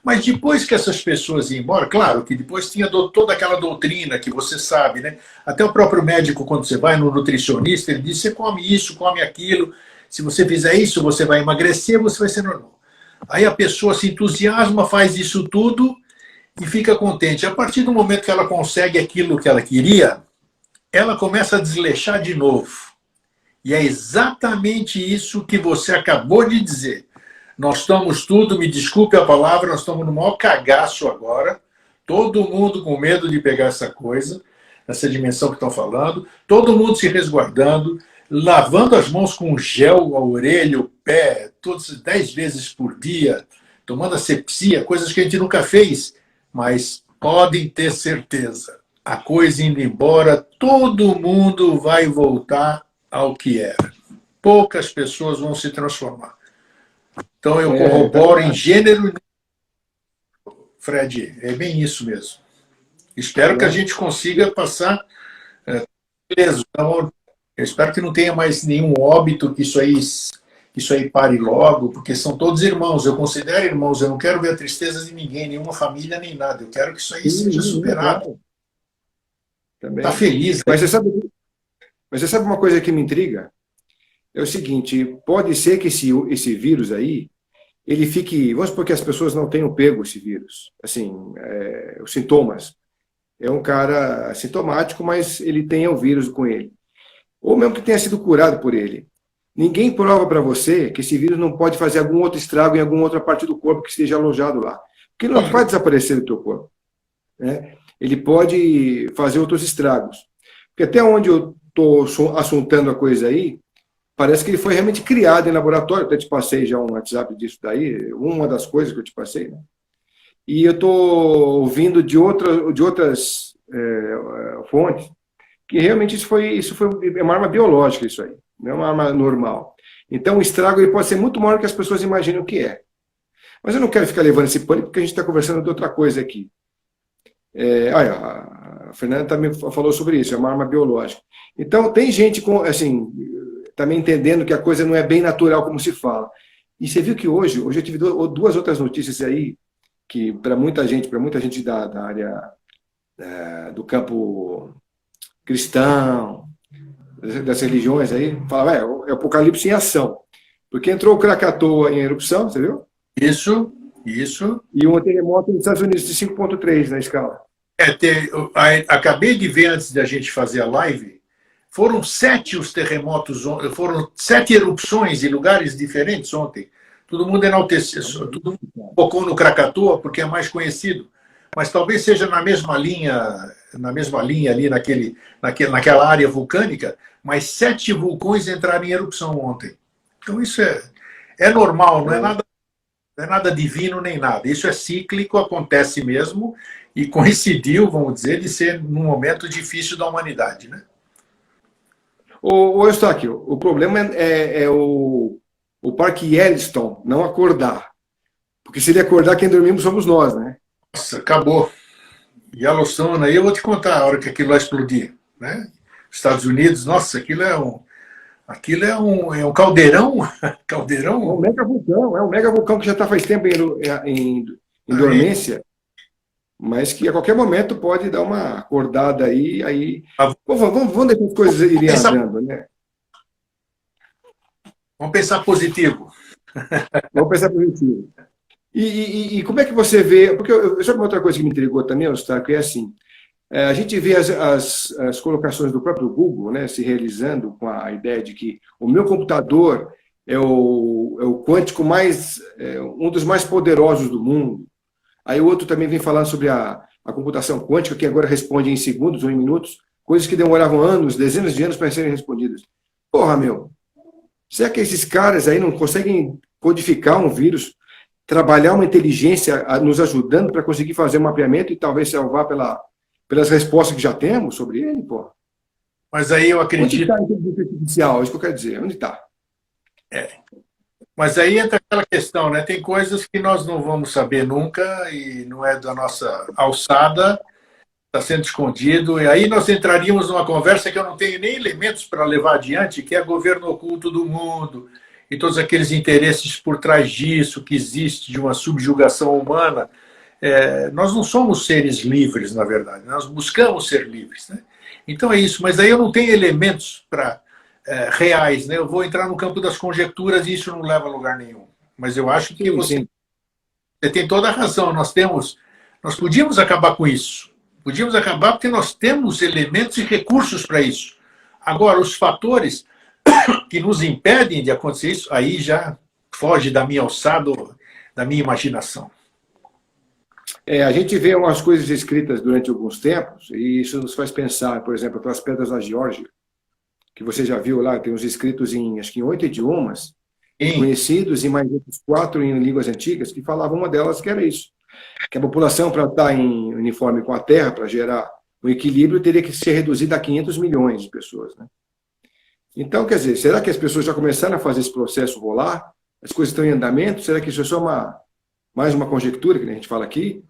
Mas depois que essas pessoas iam embora, claro que depois tinha toda aquela doutrina que você sabe, né? Até o próprio médico, quando você vai no nutricionista, ele diz: você come isso, come aquilo. Se você fizer isso, você vai emagrecer, você vai ser normal. Aí a pessoa se entusiasma, faz isso tudo e fica contente. A partir do momento que ela consegue aquilo que ela queria, ela começa a desleixar de novo. E é exatamente isso que você acabou de dizer. Nós estamos tudo, me desculpe a palavra, nós estamos no maior cagaço agora. Todo mundo com medo de pegar essa coisa, essa dimensão que estão falando. Todo mundo se resguardando, lavando as mãos com gel, a orelha, o pé, todos 10 vezes por dia, tomando asepsia, coisas que a gente nunca fez. Mas podem ter certeza, a coisa indo embora, todo mundo vai voltar ao que era. Poucas pessoas vão se transformar. Então eu corroboro em gênero. Fred, é bem isso mesmo. Espero que a gente consiga passar beleza. Então, eu espero que não tenha mais nenhum óbito, que isso aí pare logo, porque são todos irmãos. Eu considero irmãos, eu não quero ver a tristeza de ninguém, nenhuma família, nem nada. Eu quero que isso aí seja superado. Também. Tá feliz. Né? Mas você sabe uma coisa que me intriga? É o seguinte, pode ser que esse vírus aí, ele fique... Vamos supor que as pessoas não tenham pego esse vírus. Assim, os sintomas. É um cara assintomático, mas ele tem o vírus com ele. Ou mesmo que tenha sido curado por ele. Ninguém prova para você que esse vírus não pode fazer algum outro estrago em alguma outra parte do corpo que esteja alojado lá. Porque ele não vai desaparecer do teu corpo. Né? Ele pode fazer outros estragos. Porque até onde eu estou assuntando a coisa aí, parece que ele foi realmente criado em laboratório. Até te passei já um WhatsApp disso daí, uma das coisas que eu te passei. Né? E eu estou ouvindo de outras fontes que realmente isso foi uma arma biológica, isso aí. Não é uma arma normal. Então o estrago ele pode ser muito maior do que as pessoas imaginam que é. Mas eu não quero ficar levando esse pânico, porque a gente está conversando de outra coisa aqui. A Fernanda também falou sobre isso, é uma arma biológica. Então, tem gente assim, também entendendo que a coisa não é bem natural como se fala. E você viu que hoje eu tive duas outras notícias aí, que para muita gente da área do campo cristão, das religiões aí, fala, é o apocalipse em ação. Porque entrou o Krakatoa em erupção, você viu? Isso. E um terremoto nos Estados Unidos de 5,3 na escala. Acabei de ver antes da gente fazer a live, foram 7 os terremotos, foram 7 erupções em lugares diferentes ontem. Todo mundo enalteceu, todo mundo focou no Krakatoa porque é mais conhecido, mas talvez seja na mesma linha ali naquela área vulcânica, mas 7 vulcões entraram em erupção ontem. Então isso é normal, não é nada divino nem nada. Isso é cíclico, acontece mesmo e coincidiu, vamos dizer, de ser num momento difícil da humanidade, né? Ô Eustáquio, o problema é o Parque Yellowstone não acordar. Porque se ele acordar, quem dormimos somos nós, né? Nossa, acabou. Yellowstone, aí eu vou te contar a hora que aquilo vai explodir, né? Estados Unidos, nossa, aquilo é um caldeirão. Caldeirão. É um mega vulcão que já está faz tempo em dormência. mas que a qualquer momento pode dar uma acordada aí. Ah, Bom, vamos deixar as coisas irem andando, né? Vamos pensar positivo. Vamos pensar positivo. E como é que você vê? Porque sabe uma outra coisa que me intrigou também, Eustáquio, que é assim, a gente vê as colocações do próprio Google, né, se realizando com a ideia de que o meu computador é o quântico um dos mais poderosos do mundo. Aí o outro também vem falando sobre a computação quântica, que agora responde em segundos ou em minutos, coisas que demoravam anos, dezenas de anos para serem respondidas. Porra, meu, será que esses caras aí não conseguem codificar um vírus, trabalhar uma inteligência nos ajudando para conseguir fazer um mapeamento e talvez salvar pelas respostas que já temos sobre ele, pô? Mas aí eu acredito... Onde está a inteligência artificial? É isso que eu quero dizer. Onde está? Mas aí entra aquela questão, né? Tem coisas que nós não vamos saber nunca e não é da nossa alçada, está sendo escondido. E aí nós entraríamos numa conversa que eu não tenho nem elementos para levar adiante, que é governo oculto do mundo e todos aqueles interesses por trás disso, que existe de uma subjugação humana. Nós não somos seres livres, na verdade. Nós buscamos ser livres, né? Então é isso. Mas aí eu não tenho elementos para... reais, né? Eu vou entrar no campo das conjecturas e isso não leva a lugar nenhum. Mas eu acho que você tem toda a razão. Nós podíamos acabar com isso. Podíamos acabar porque nós temos elementos e recursos para isso. Agora, os fatores que nos impedem de acontecer isso, aí já foge da minha alçada, da minha imaginação. A gente vê umas coisas escritas durante alguns tempos e isso nos faz pensar, por exemplo, pelas pedras da Geórgia, que você já viu lá, tem uns escritos acho que em 8 idiomas, conhecidos, e mais outros 4 em línguas antigas, que falavam uma delas que era isso, que a população, para estar em uniforme com a Terra, para gerar um equilíbrio, teria que ser reduzida a 500 milhões de pessoas, né? Então, quer dizer, será que as pessoas já começaram a fazer esse processo rolar? As coisas estão em andamento? Será que isso é só mais uma conjectura, que a gente fala aqui?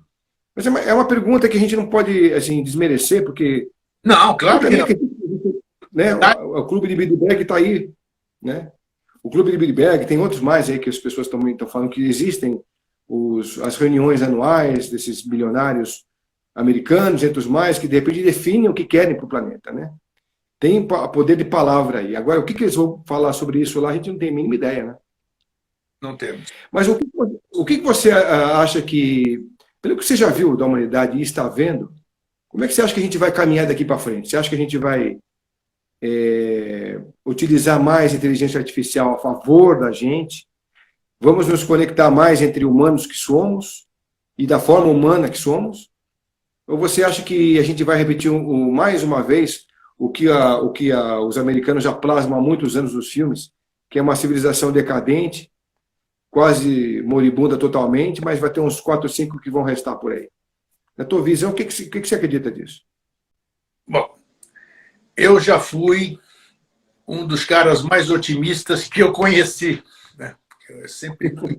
Mas é uma pergunta que a gente não pode assim, desmerecer, porque... Não, claro que não. Né? O Clube de Bilderberg está aí, né? O Clube de Bilderberg, tem outros mais aí que as pessoas estão falando que existem as reuniões anuais desses bilionários americanos, entre os mais, que de repente definem o que querem para o planeta, né? Tem poder de palavra aí. Agora, o que eles vão falar sobre isso lá, a gente não tem a mínima ideia, né? Não temos. Mas o que você acha que, pelo que você já viu da humanidade e está vendo, como é que você acha que a gente vai caminhar daqui para frente? Você acha que a gente vai utilizar mais inteligência artificial a favor da gente? Vamos nos conectar mais entre humanos que somos e da forma humana que somos? Ou você acha que a gente vai repetir mais uma vez o que os americanos já plasmam há muitos anos nos filmes, que é uma civilização decadente, quase moribunda totalmente, mas vai ter uns 4 ou 5 que vão restar por aí? Na tua visão, o que você acredita disso? Bom, eu já fui um dos caras mais otimistas que eu conheci, né? Eu sempre fui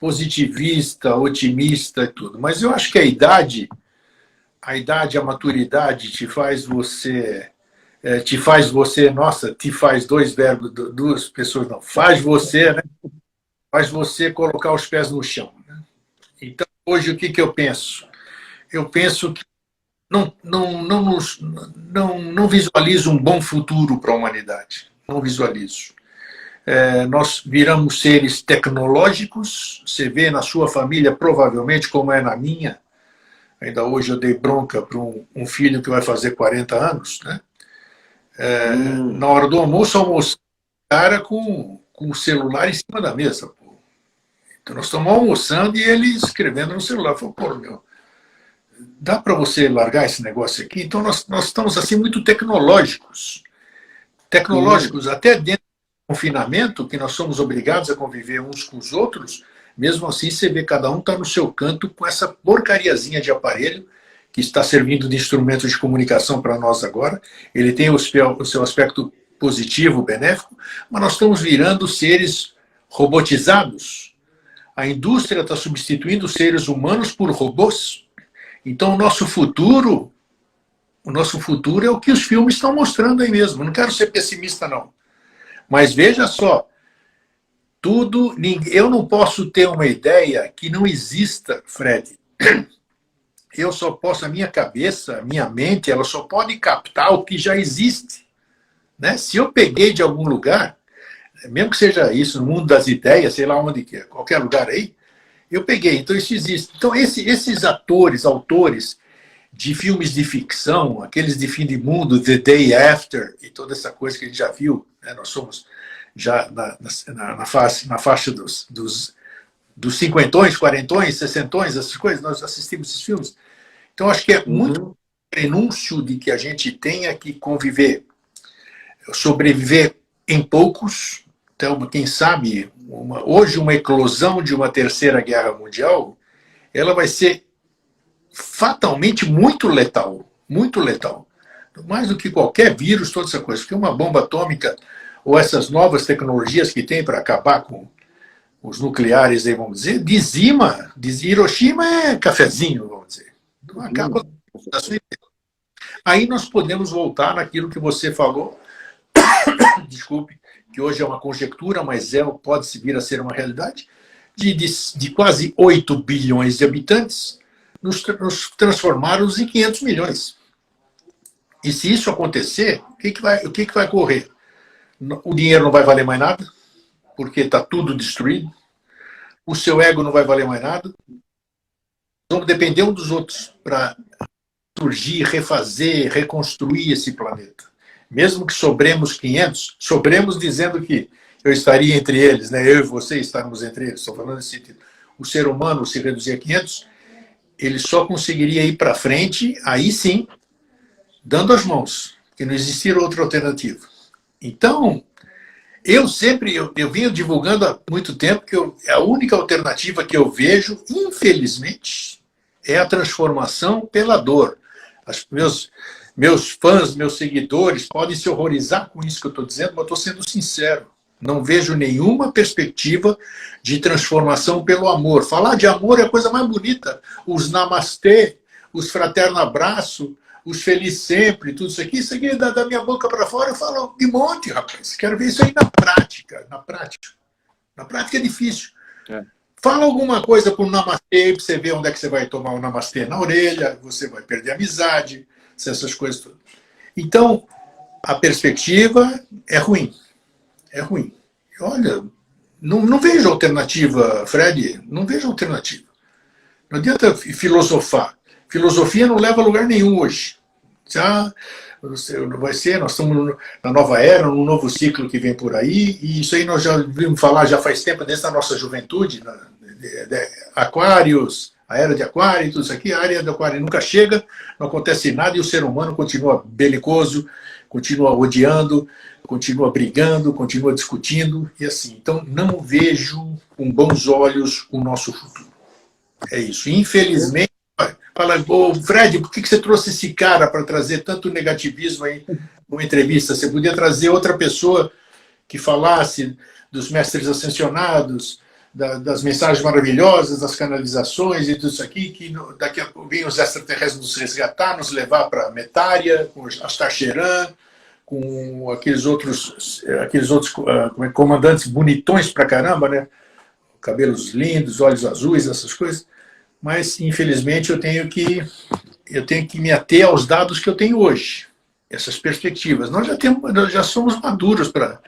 positivista, otimista e tudo. Mas eu acho que a idade, a maturidade te faz você, nossa, te faz 2 verbos, 2 pessoas não, faz você, né? Faz você colocar os pés no chão, né? Então, hoje, o que eu penso? Eu penso que não visualizo um bom futuro para a humanidade. Não visualizo. Nós viramos seres tecnológicos. Você vê na sua família, provavelmente, como é na minha. Ainda hoje eu dei bronca para um filho que vai fazer 40 anos, né? Na hora do almoço, almoçar cara com o celular em cima da mesa. Pô. Então nós estamos almoçando e ele escrevendo no celular. Falei, pô, meu, dá para você largar esse negócio aqui? Então nós estamos assim muito tecnológicos. Tecnológicos até dentro do confinamento, que nós somos obrigados a conviver uns com os outros. Mesmo assim, você vê cada um está no seu canto com essa porcariazinha de aparelho que está servindo de instrumento de comunicação para nós agora. Ele tem o seu aspecto positivo, benéfico, mas nós estamos virando seres robotizados. A indústria está substituindo os seres humanos por robôs. Então, o nosso futuro é o que os filmes estão mostrando aí mesmo. Não quero ser pessimista, não. Mas veja só, eu não posso ter uma ideia que não exista, Fred, eu só posso, a minha cabeça, a minha mente, ela só pode captar o que já existe. Né? Se eu peguei de algum lugar, mesmo que seja isso, no mundo das ideias, sei lá onde que é, qualquer lugar aí, eu peguei, então isso existe. Então esses atores, autores de filmes de ficção, aqueles de fim de mundo, The Day After, e toda essa coisa que a gente já viu, né? Nós somos já na faixa dos cinquentões, quarentões, sessentões, essas coisas, nós assistimos esses filmes. Então acho que é muito prenúncio de que a gente tenha que conviver, sobreviver em poucos. Então, quem sabe, hoje uma eclosão de uma terceira guerra mundial, ela vai ser fatalmente muito letal, muito letal. Mais do que qualquer vírus, toda essa coisa. Porque uma bomba atômica, ou essas novas tecnologias que tem para acabar com os nucleares, aí, vamos dizer, dizima. Hiroshima é cafezinho, vamos dizer. Não acaba. Aí nós podemos voltar naquilo que você falou, desculpe, que hoje é uma conjectura, mas pode vir a ser uma realidade, de quase 8 bilhões de habitantes, nos transformarmos em 500 milhões. E se isso acontecer, o que vai ocorrer? O dinheiro não vai valer mais nada, porque está tudo destruído. O seu ego não vai valer mais nada. Vamos depender uns dos outros para surgir, refazer, reconstruir esse planeta. Mesmo que sobremos 500, sobremos dizendo que eu estaria entre eles, né? Eu e você estarmos entre eles. Estou falando nesse sentido. O ser humano, se reduzir a 500, ele só conseguiria ir para frente, aí sim, dando as mãos, porque não existia outra alternativa. Então, eu venho divulgando há muito tempo que a única alternativa que eu vejo, infelizmente, é a transformação pela dor. Meus fãs, meus seguidores podem se horrorizar com isso que eu estou dizendo, mas eu estou sendo sincero. Não vejo nenhuma perspectiva de transformação pelo amor. Falar de amor é a coisa mais bonita. Os namastê, os fraterno abraço, os feliz sempre, tudo isso aqui da minha boca para fora, eu falo de monte, rapaz. Quero ver isso aí na prática. Na prática é difícil. Fala alguma coisa por namastê, para você ver onde é que você vai tomar o namastê na orelha, você vai perder a amizade, essas coisas todas. Então, a perspectiva é ruim. É ruim. Olha, não vejo alternativa, Fred, não vejo alternativa. Não adianta filosofar. Filosofia não leva a lugar nenhum hoje. Vai ser, nós estamos na nova era, num novo ciclo que vem por aí, e isso aí nós já vimos falar já faz tempo, desde a nossa juventude, Aquários, a era de Aquário, tudo isso aqui, a área de Aquário nunca chega, não acontece nada, e o ser humano continua belicoso, continua odiando, continua brigando, continua discutindo, e assim. Então, não vejo com bons olhos o nosso futuro. É isso. Infelizmente, fala, Fred, por que você trouxe esse cara para trazer tanto negativismo aí numa entrevista? Você podia trazer outra pessoa que falasse dos mestres ascensionados, das mensagens maravilhosas, das canalizações e tudo isso aqui, que daqui a pouco vêm os extraterrestres nos resgatar, nos levar para Metária, com Astacheran, com aqueles outros comandantes bonitões pra caramba, né? Cabelos lindos, olhos azuis, essas coisas. Mas, infelizmente, eu tenho que me ater aos dados que eu tenho hoje, essas perspectivas. Nós já somos maduros para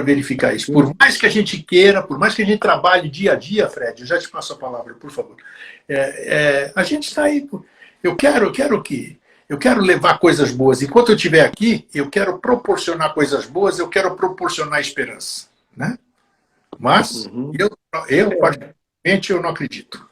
verificar isso. Por mais que a gente queira, por mais que a gente trabalhe dia a dia, Fred, eu já te passo a palavra, por favor. A gente está aí. Eu quero levar coisas boas. Enquanto eu estiver aqui, eu quero proporcionar coisas boas, eu quero proporcionar esperança. Né? Mas particularmente, eu não acredito.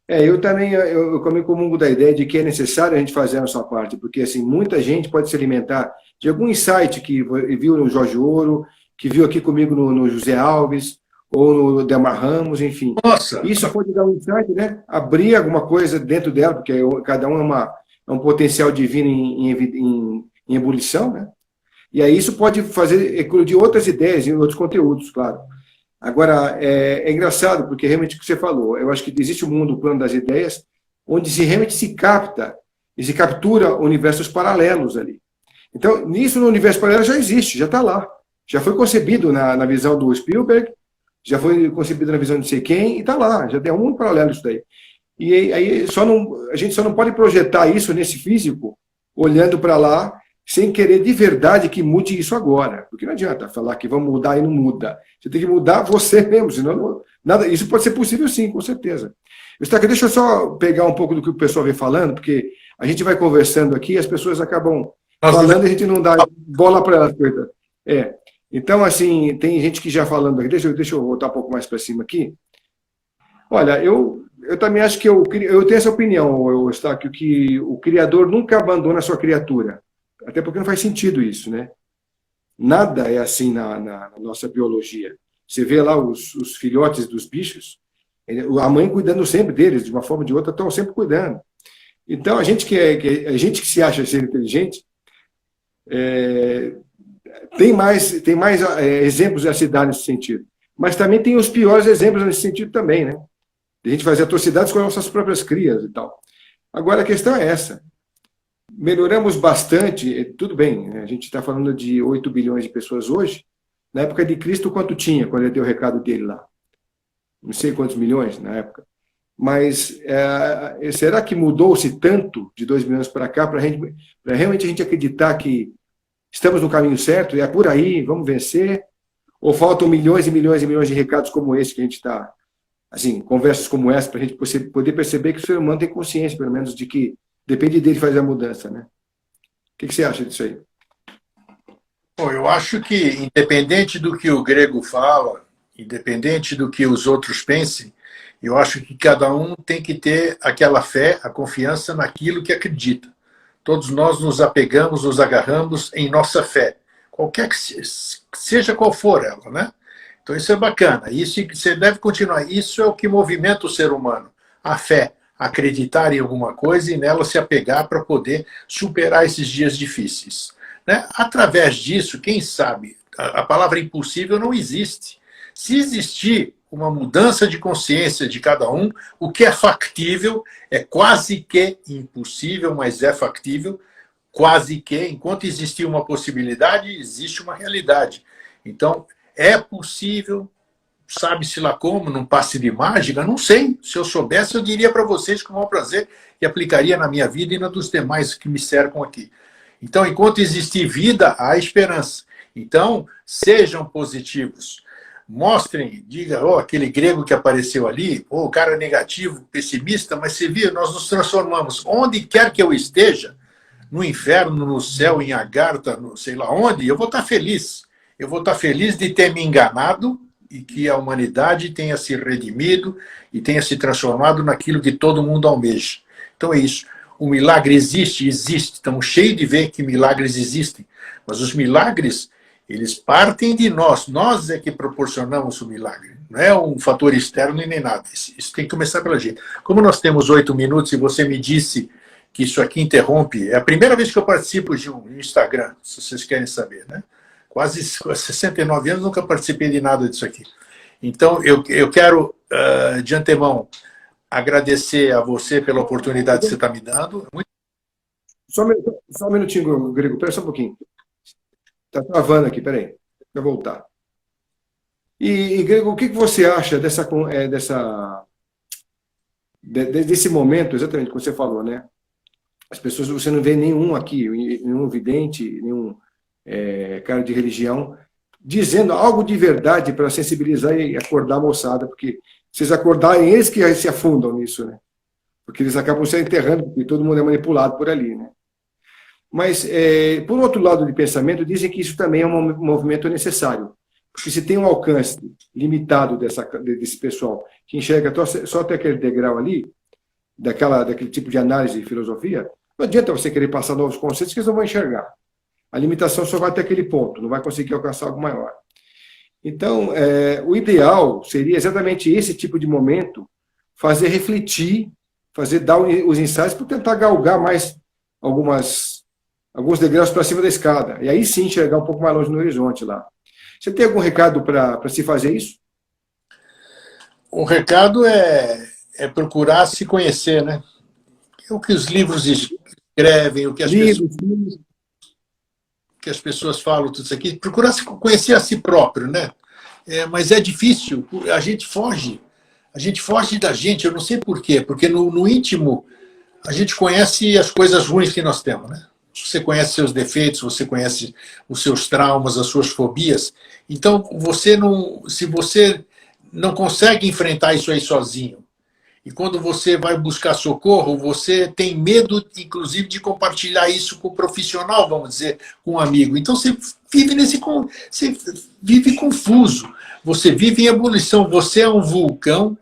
Eu também eu me comungo da ideia de que é necessário a gente fazer a nossa parte, porque assim, muita gente pode se alimentar de algum insight que viu no Jorge Ouro, que viu aqui comigo no José Alves, ou no Delmar Ramos, enfim. Nossa. Isso pode dar um insight, né? Abrir alguma coisa dentro dela, porque cada um é um potencial divino em ebulição, né? E aí isso pode fazer eclodir outras ideias e outros conteúdos, claro. Agora, é engraçado, porque realmente o que você falou, eu acho que existe um mundo, o plano das ideias, onde realmente se capta e se captura universos paralelos ali. Então, nisso no universo paralelo já existe, já está lá. Já foi concebido na visão do Spielberg, já foi concebido na visão de não sei quem, e está lá, já tem um mundo paralelo isso daí. E aí a gente só não pode projetar isso nesse físico, olhando para lá, sem querer de verdade que mude isso agora. Porque não adianta falar que vamos mudar e não muda. Você tem que mudar você mesmo, senão nada. Isso pode ser possível sim, com certeza. Eustáquio, deixa eu só pegar um pouco do que o pessoal vem falando, porque a gente vai conversando aqui e as pessoas acabam falando e a gente não dá bola para elas. Então, assim, tem gente que já falando aqui, deixa eu voltar um pouco mais para cima aqui. Olha, eu também acho que eu tenho essa opinião, Eustáquio, que o Criador nunca abandona a sua criatura. Até porque não faz sentido isso, né? Nada é assim na nossa biologia. Você vê lá os filhotes dos bichos, a mãe cuidando sempre deles, de uma forma ou de outra, estão sempre cuidando. Então, a gente a gente que se acha ser inteligente, tem mais exemplos a se dar nesse sentido. Mas também tem os piores exemplos nesse sentido também, né? A gente fazer atrocidades com as nossas próprias crias e tal. Agora, a questão é essa. Melhoramos bastante, tudo bem, a gente está falando de 8 bilhões de pessoas hoje. Na época de Cristo, quanto tinha, quando ele deu o recado dele lá? Não sei quantos milhões na época. Mas será que mudou-se tanto de 2 milhões para cá para realmente a gente acreditar que estamos no caminho certo e é por aí, vamos vencer? Ou faltam milhões e milhões e milhões de recados como esse que a gente está, assim, conversas como essa, para a gente poder perceber que o ser humano tem consciência, pelo menos, de que depende dele fazer a mudança, né? O que você acha disso aí? Bom, eu acho que, independente do que o grego fala, independente do que os outros pensem, eu acho que cada um tem que ter aquela fé, a confiança naquilo que acredita. Todos nós nos apegamos, nos agarramos em nossa fé, qualquer que seja qual for ela, né? Então isso é bacana, isso você deve continuar. Isso é o que movimenta o ser humano, a fé, acreditar em alguma coisa e nela se apegar para poder superar esses dias difíceis. Né? Através disso, quem sabe, a palavra impossível não existe. Se existir uma mudança de consciência de cada um, o que é factível é quase que impossível, mas é factível, quase que, enquanto existir uma possibilidade, existe uma realidade. Então, é possível, sabe-se lá como, num passe de mágica, não sei. Se eu soubesse, eu diria para vocês com o maior prazer e aplicaria na minha vida e na dos demais que me cercam aqui. Então, enquanto existir vida, há esperança. Então, sejam positivos. Mostrem, diga, aquele grego que apareceu ali, o cara negativo, pessimista, mas você viu, nós nos transformamos. Onde quer que eu esteja, no inferno, no céu, em Agartha, não sei lá onde, eu vou estar feliz. Eu vou estar feliz de ter me enganado e que a humanidade tenha se redimido e tenha se transformado naquilo que todo mundo almeja. Então é isso. O milagre existe. Estamos cheios de ver que milagres existem. Mas os milagres, eles partem de nós. Nós é que proporcionamos o milagre. Não é um fator externo e nem nada. Isso tem que começar pela gente. Como nós temos 8 minutos e você me disse que isso aqui interrompe, é a primeira vez que eu participo de um Instagram, se vocês querem saber, né? Quase 69 anos, nunca participei de nada disso aqui. Então, eu quero, de antemão, agradecer a você pela oportunidade que você está me dando. Só um minutinho, Grego, espera só um pouquinho. Está travando aqui, peraí. Deixa eu voltar. E Grego, o que você acha desse momento, exatamente como você falou, né? As pessoas, você não vê nenhum aqui, nenhum vidente, nenhum cara de religião, dizendo algo de verdade para sensibilizar e acordar a moçada, porque se eles acordarem, eles que se afundam nisso, né? Porque eles acabam se enterrando, porque todo mundo é manipulado por ali, né? Mas, por outro lado de pensamento, dizem que isso também é um movimento necessário, porque se tem um alcance limitado desse pessoal que enxerga só até aquele degrau ali, daquele tipo de análise de filosofia, não adianta você querer passar novos conceitos que eles não vão enxergar. A limitação só vai até aquele ponto, não vai conseguir alcançar algo maior. Então, o ideal seria exatamente esse tipo de momento, fazer refletir, dar os insights para tentar galgar mais alguns degraus para cima da escada. E aí sim enxergar um pouco mais longe no horizonte lá. Você tem algum recado para se fazer isso? O recado é procurar se conhecer, né? O que os livros escrevem, o que as pessoas falam, tudo isso aqui, procurar se conhecer a si próprio, né? Mas é difícil, a gente foge. a gente foge da gente, eu não sei por quê, porque no íntimo a gente conhece as coisas ruins que nós temos, né? Você conhece seus defeitos, você conhece os seus traumas, as suas fobias. Então, se você não consegue enfrentar isso aí sozinho, e quando você vai buscar socorro, você tem medo, inclusive, de compartilhar isso com o profissional, vamos dizer, com um amigo. Então, você vive confuso, você vive em ebulição, você é um vulcão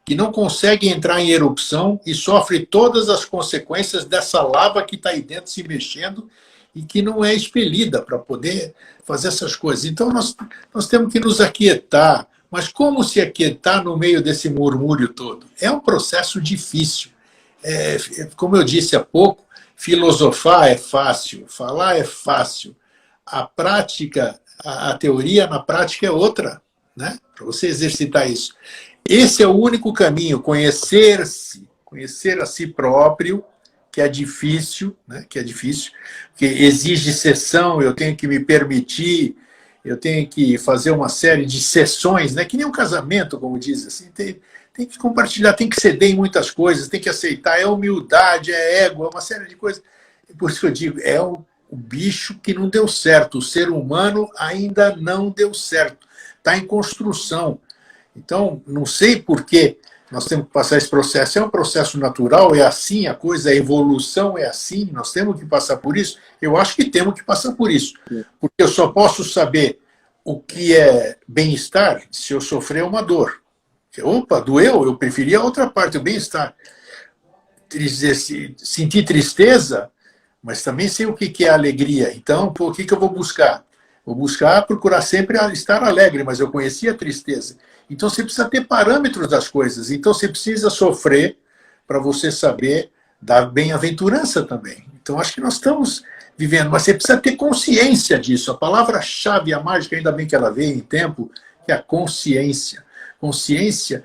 que não consegue entrar em erupção e sofre todas as consequências dessa lava que está aí dentro se mexendo e que não é expelida para poder fazer essas coisas. Então, nós temos que nos aquietar. Mas como se aquietar no meio desse murmúrio todo? É um processo difícil. Como eu disse há pouco, filosofar é fácil, falar é fácil. A prática, a teoria na prática é outra, né? Para você exercitar isso. Esse é o único caminho, conhecer-se, conhecer a si próprio, que é difícil, né? Que exige sessão, eu tenho que me permitir, eu tenho que fazer uma série de sessões, né? Que nem um casamento, como diz, assim, tem que compartilhar, tem que ceder em muitas coisas, tem que aceitar, é humildade, é ego, é uma série de coisas. Por isso que eu digo, é o bicho que não deu certo, o ser humano ainda não deu certo, está em construção. Então, não sei por que nós temos que passar esse processo. É um processo natural, é assim a coisa, a evolução é assim, nós temos que passar por isso. Eu acho que temos que passar por isso. Porque eu só posso saber o que é bem-estar se eu sofrer uma dor. Opa, doeu, eu preferia a outra parte, o bem-estar. Sentir tristeza, mas também sei o que é alegria. Então, o que eu vou buscar? Vou procurar sempre estar alegre, mas eu conhecia a tristeza. Então, você precisa ter parâmetros das coisas. Então, você precisa sofrer para você saber da bem-aventurança também. Então, acho que nós estamos vivendo, mas você precisa ter consciência disso. A palavra-chave, a mágica, ainda bem que ela veio em tempo, que é a consciência. Consciência,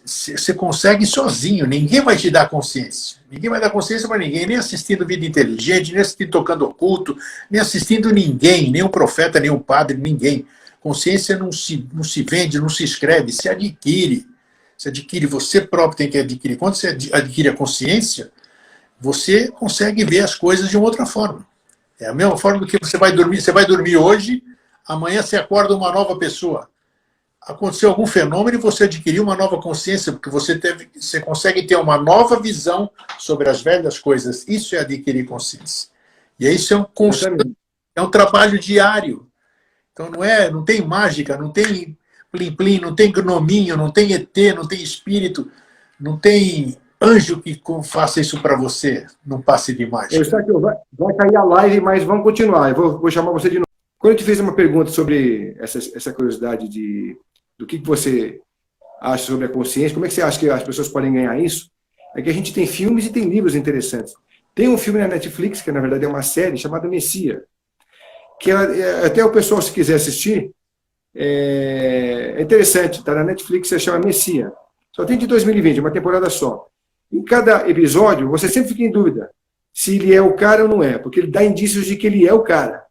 você consegue sozinho, ninguém vai te dar consciência. Ninguém vai dar consciência para ninguém, nem assistindo Vida Inteligente, nem assistindo Tocando Oculto, nem assistindo ninguém, nem um profeta, nem um padre, ninguém. Consciência não se vende, não se escreve, se adquire. Se adquire, você próprio tem que adquirir. Quando você adquire a consciência, você consegue ver as coisas de uma outra forma. É a mesma forma do que você vai dormir hoje, amanhã você acorda uma nova pessoa. Aconteceu algum fenômeno e você adquiriu uma nova consciência, porque você consegue ter uma nova visão sobre as velhas coisas. Isso é adquirir consciência. E isso é um trabalho diário. Então não tem mágica, não tem plim-plim, não tem gnominho, não tem ET, não tem espírito, não tem anjo que faça isso para você, não passe de mágica. Vai cair a live, mas vamos continuar. Eu vou chamar você de novo. Quando eu te fiz uma pergunta sobre essa curiosidade do que você acha sobre a consciência, como é que você acha que as pessoas podem ganhar isso? É que a gente tem filmes e tem livros interessantes. Tem um filme na Netflix, que na verdade é uma série, chamada Messia, que até o pessoal, se quiser assistir, é interessante, está na Netflix, se chama Messia. Só tem de 2020, uma temporada só. Em cada episódio, você sempre fica em dúvida se ele é o cara ou não é, porque ele dá indícios de que ele é o cara,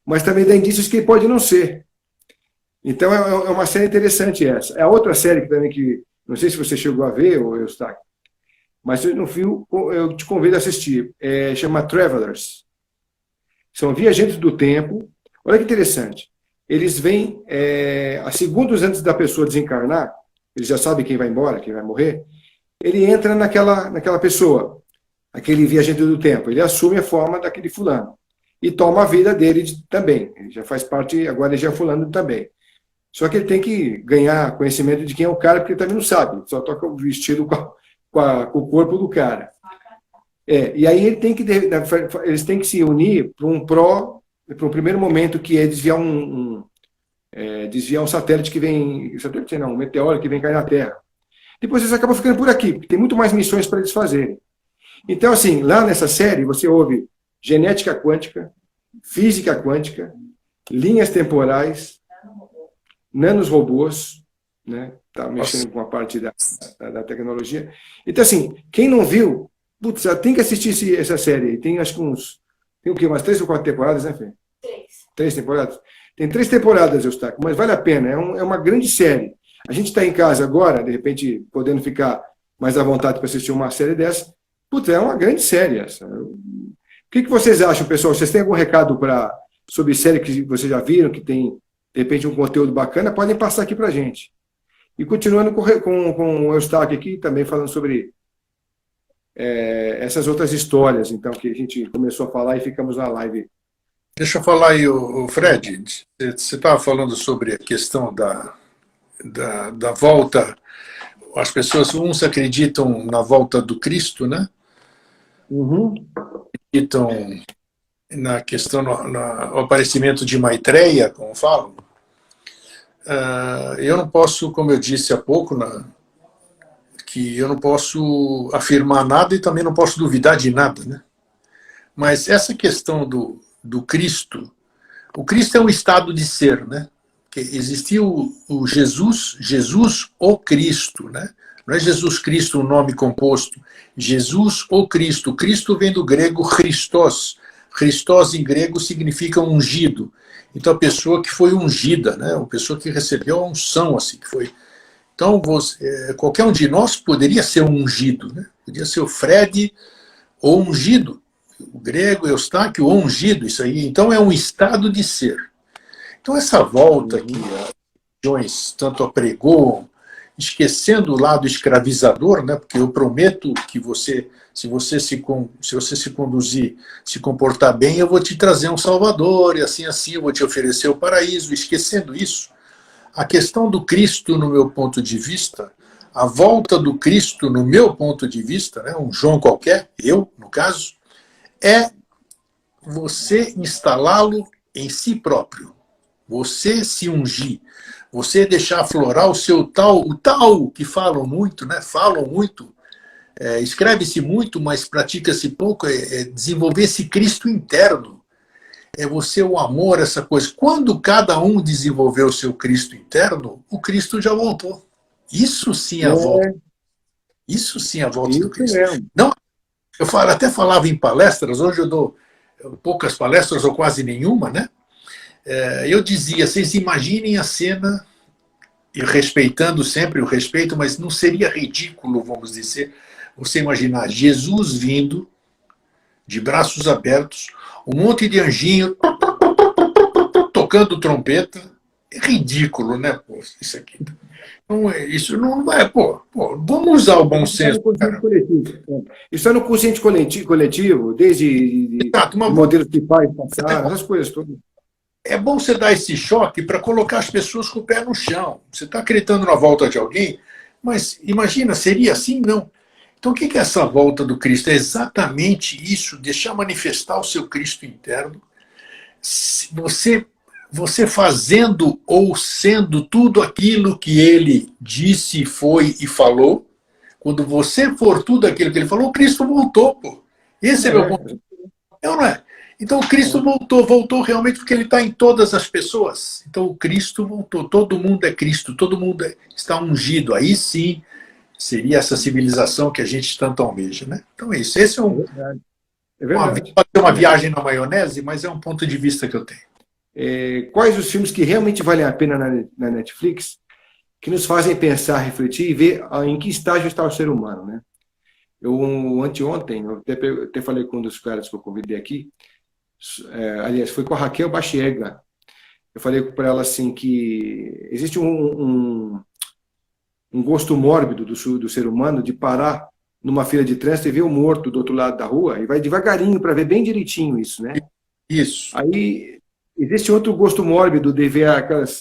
mas também dá indícios que ele pode não ser. Então é uma série interessante essa. É a outra série que não sei se você chegou a ver, ou Eustáquio, mas no fio eu te convido a assistir. Chama Travelers. São viajantes do tempo. Olha que interessante. Eles vêm a segundos antes da pessoa desencarnar, eles já sabem quem vai embora, quem vai morrer, ele entra naquela pessoa, aquele viajante do tempo. Ele assume a forma daquele fulano e toma a vida dele também. Ele já faz parte, agora ele já é fulano também. Só que ele tem que ganhar conhecimento de quem é o cara, porque ele também não sabe, só toca o vestido com o corpo do cara. E aí eles têm que se unir para um primeiro momento, que é desviar desviar um satélite que vem, um meteoro que vem cair na Terra. Depois eles acabam ficando por aqui, porque tem muito mais missões para eles fazerem. Então, assim, lá nessa série você ouve genética quântica, física quântica, linhas temporais, nanorobôs, né? Tá mexendo com a parte da tecnologia. Então, assim, quem não viu, putz, tem que assistir essa série. Tem, acho que tem o quê? Umas 3 ou 4 temporadas, né, Fê? 3 temporadas? Tem 3 temporadas, Eustáquio, mas vale a pena. É uma grande série. A gente está em casa agora, de repente, podendo ficar mais à vontade para assistir uma série dessa. Puta, é uma grande série essa. O que vocês acham, pessoal? Vocês têm algum recado sobre série que vocês já viram, que tem, de repente, um conteúdo bacana? Podem passar aqui para a gente. E continuando com o Eustáquio aqui, também falando sobre essas outras histórias, então, que a gente começou a falar e ficamos na live. Deixa eu falar aí, o Fred, você estava falando sobre a questão da volta. As pessoas, uns acreditam na volta do Cristo, né? Uhum. Acreditam na questão, no aparecimento de Maitreya, como falam. Eu não posso, como eu disse há pouco, que eu não posso afirmar nada e também não posso duvidar de nada, né? Mas essa questão do Cristo, o Cristo é um estado de ser, né? Que existia o Jesus o Cristo, né? Não é Jesus Cristo um nome composto, Jesus o Cristo. Cristo vem do grego Christos. Christos em grego significa ungido. Então a pessoa que foi ungida, né? Uma pessoa que recebeu a unção, assim, que foi. Então qualquer um de nós poderia ser um ungido, né? Podia ser o Fred ou ungido. O grego Eustáquio, o ungido, isso aí. Então é um estado de ser. Então essa volta que as religiões tanto apregoam, esquecendo o lado escravizador, né? Porque eu prometo que se você se conduzir, se comportar bem, eu vou te trazer um Salvador, e assim eu vou te oferecer o paraíso. Esquecendo isso, a questão do Cristo, no meu ponto de vista, a volta do Cristo, no meu ponto de vista, né? Um João qualquer, eu, no caso, é você instalá-lo em si próprio, você se ungir, você deixar aflorar o tal que falam muito, né? Falam muito, escreve-se muito, mas pratica-se pouco, desenvolver esse Cristo interno, você o amor, essa coisa. Quando cada um desenvolveu o seu Cristo interno, o Cristo já voltou. Isso sim é a volta. Isso sim é a volta do Cristo. Não, eu até falava em palestras, hoje eu dou poucas palestras ou quase nenhuma, né? Eu dizia, vocês imaginem a cena, e respeitando sempre o respeito, mas não seria ridículo, vamos dizer, você imaginar Jesus vindo, de braços abertos, um monte de anjinho tocando trompeta. É ridículo, né? Pô, isso aqui. Isso não é, vamos usar o bom senso. Isso é no consciente coletivo, desde modelos de pais passaram, essas coisas todas. É bom você dar esse choque para colocar as pessoas com o pé no chão. Você está acreditando na volta de alguém, mas imagina, seria assim? Não. Então o que é essa volta do Cristo? É exatamente isso, deixar manifestar o seu Cristo interno. Você fazendo ou sendo tudo aquilo que ele disse, foi e falou, quando você for tudo aquilo que ele falou, o Cristo voltou, pô. Esse é meu ponto. Não é? Então o Cristo voltou realmente porque ele está em todas as pessoas. Então o Cristo voltou, todo mundo é Cristo, todo mundo está ungido. Aí sim seria essa civilização que a gente tanto almeja, né? Então é isso. Esse é pode ser uma viagem na maionese, mas é um ponto de vista que eu tenho. Quais os filmes que realmente valem a pena na Netflix, que nos fazem pensar, refletir e ver em que estágio está o ser humano, né? Anteontem, eu até falei com um dos caras que eu convidei aqui, aliás, foi com a Raquel Bachiega. Eu falei para ela assim que existe um gosto mórbido do ser humano de parar numa fila de trânsito e ver o morto do outro lado da rua e vai devagarinho para ver bem direitinho isso, né? Isso. Aí existe outro gosto mórbido de ver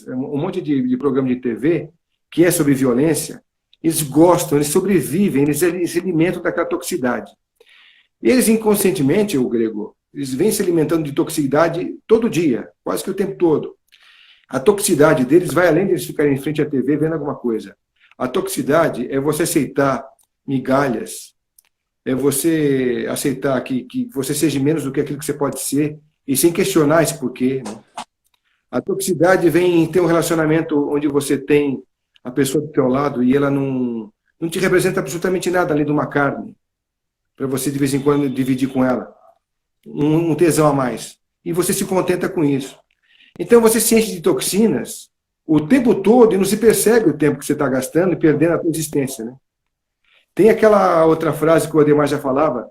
um monte de programa de TV que é sobre violência. Eles gostam, eles sobrevivem, eles se alimentam daquela toxicidade. Eles inconscientemente, o grego, eles vêm se alimentando de toxicidade todo dia, quase que o tempo todo. A toxicidade deles vai além de eles ficarem em frente à TV vendo alguma coisa. A toxicidade é você aceitar migalhas, é você aceitar que você seja menos do que aquilo que você pode ser, e sem questionar esse porquê. Né? A toxicidade vem em ter um relacionamento onde você tem a pessoa do teu lado e ela não te representa absolutamente nada além de uma carne, para você de vez em quando dividir com ela. Um tesão a mais. E você se contenta com isso. Então você se enche de toxinas o tempo todo e não se percebe o tempo que você está gastando e perdendo a tua existência, né? Tem aquela outra frase que o Ademar já falava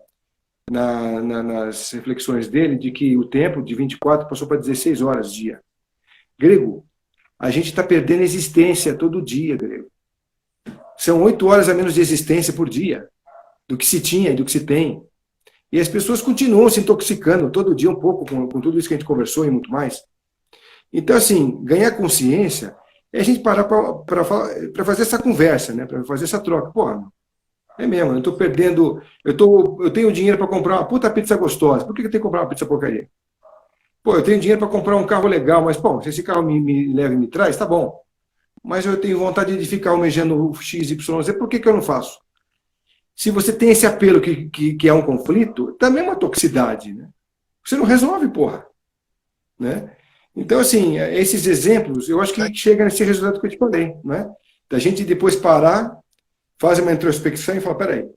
nas reflexões dele, de que o tempo de 24 passou para 16 horas dia. Grego, a gente está perdendo existência todo dia, Grego. São 8 horas a menos de existência por dia, do que se tinha e do que se tem. E as pessoas continuam se intoxicando todo dia um pouco com tudo isso que a gente conversou e muito mais. Então, assim, ganhar consciência é a gente parar para fazer essa conversa, né? Para fazer essa troca. Porra, é mesmo, eu estou perdendo. Eu tenho dinheiro para comprar uma puta pizza gostosa. Por que eu tenho que comprar uma pizza porcaria? Pô, eu tenho dinheiro para comprar um carro legal, mas, pô, se esse carro me leva e me traz, tá bom. Mas eu tenho vontade de ficar almejando o XYZ, por que eu não faço? Se você tem esse apelo que é um conflito, também é uma toxicidade, né? Você não resolve, porra. Né? Então, assim, esses exemplos, eu acho que chega nesse resultado que eu te falei, né? Da gente depois parar, fazer uma introspecção e falar, peraí,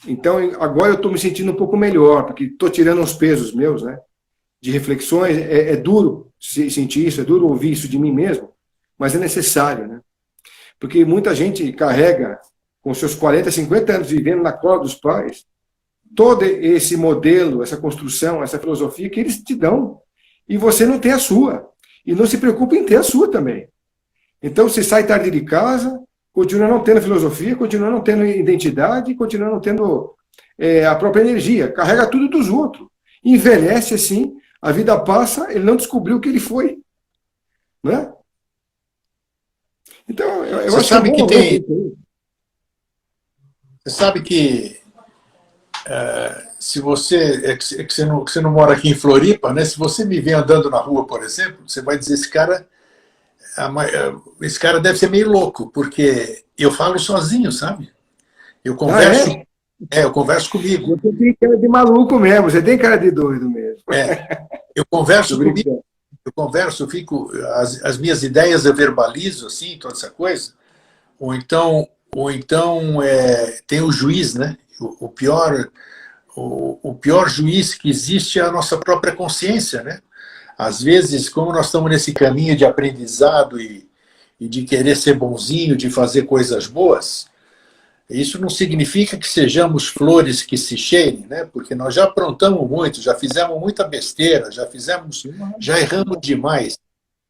então agora eu estou me sentindo um pouco melhor, porque estou tirando uns pesos meus, né? De reflexões, é duro sentir isso, é duro ouvir isso de mim mesmo, mas é necessário, né? Porque muita gente carrega, com seus 40, 50 anos vivendo na cola dos pais, todo esse modelo, essa construção, essa filosofia que eles te dão, e você não tem a sua. E não se preocupa em ter a sua também. Então você sai tarde de casa, continua não tendo filosofia, continua não tendo identidade, continua não tendo a própria energia, carrega tudo dos outros. Envelhece assim, a vida passa, ele não descobriu o que ele foi. Né? Então, eu acho sabe que tem. Você sabe que se você que você não mora aqui em Floripa, né? Se você me vê andando na rua, por exemplo, você vai dizer esse cara deve ser meio louco, porque eu falo sozinho, sabe? Eu converso, eu converso comigo. Você tem cara de maluco mesmo, você tem cara de doido mesmo. Eu converso comigo, eu fico, as minhas ideias eu verbalizo, assim, toda essa coisa. Ou então tem o juiz, né? O pior juiz que existe é a nossa própria consciência, né? Às vezes, como nós estamos nesse caminho de aprendizado e de querer ser bonzinho, de fazer coisas boas, isso não significa que sejamos flores que se cheirem, né? Porque nós já aprontamos muito, já fizemos muita besteira, já erramos demais.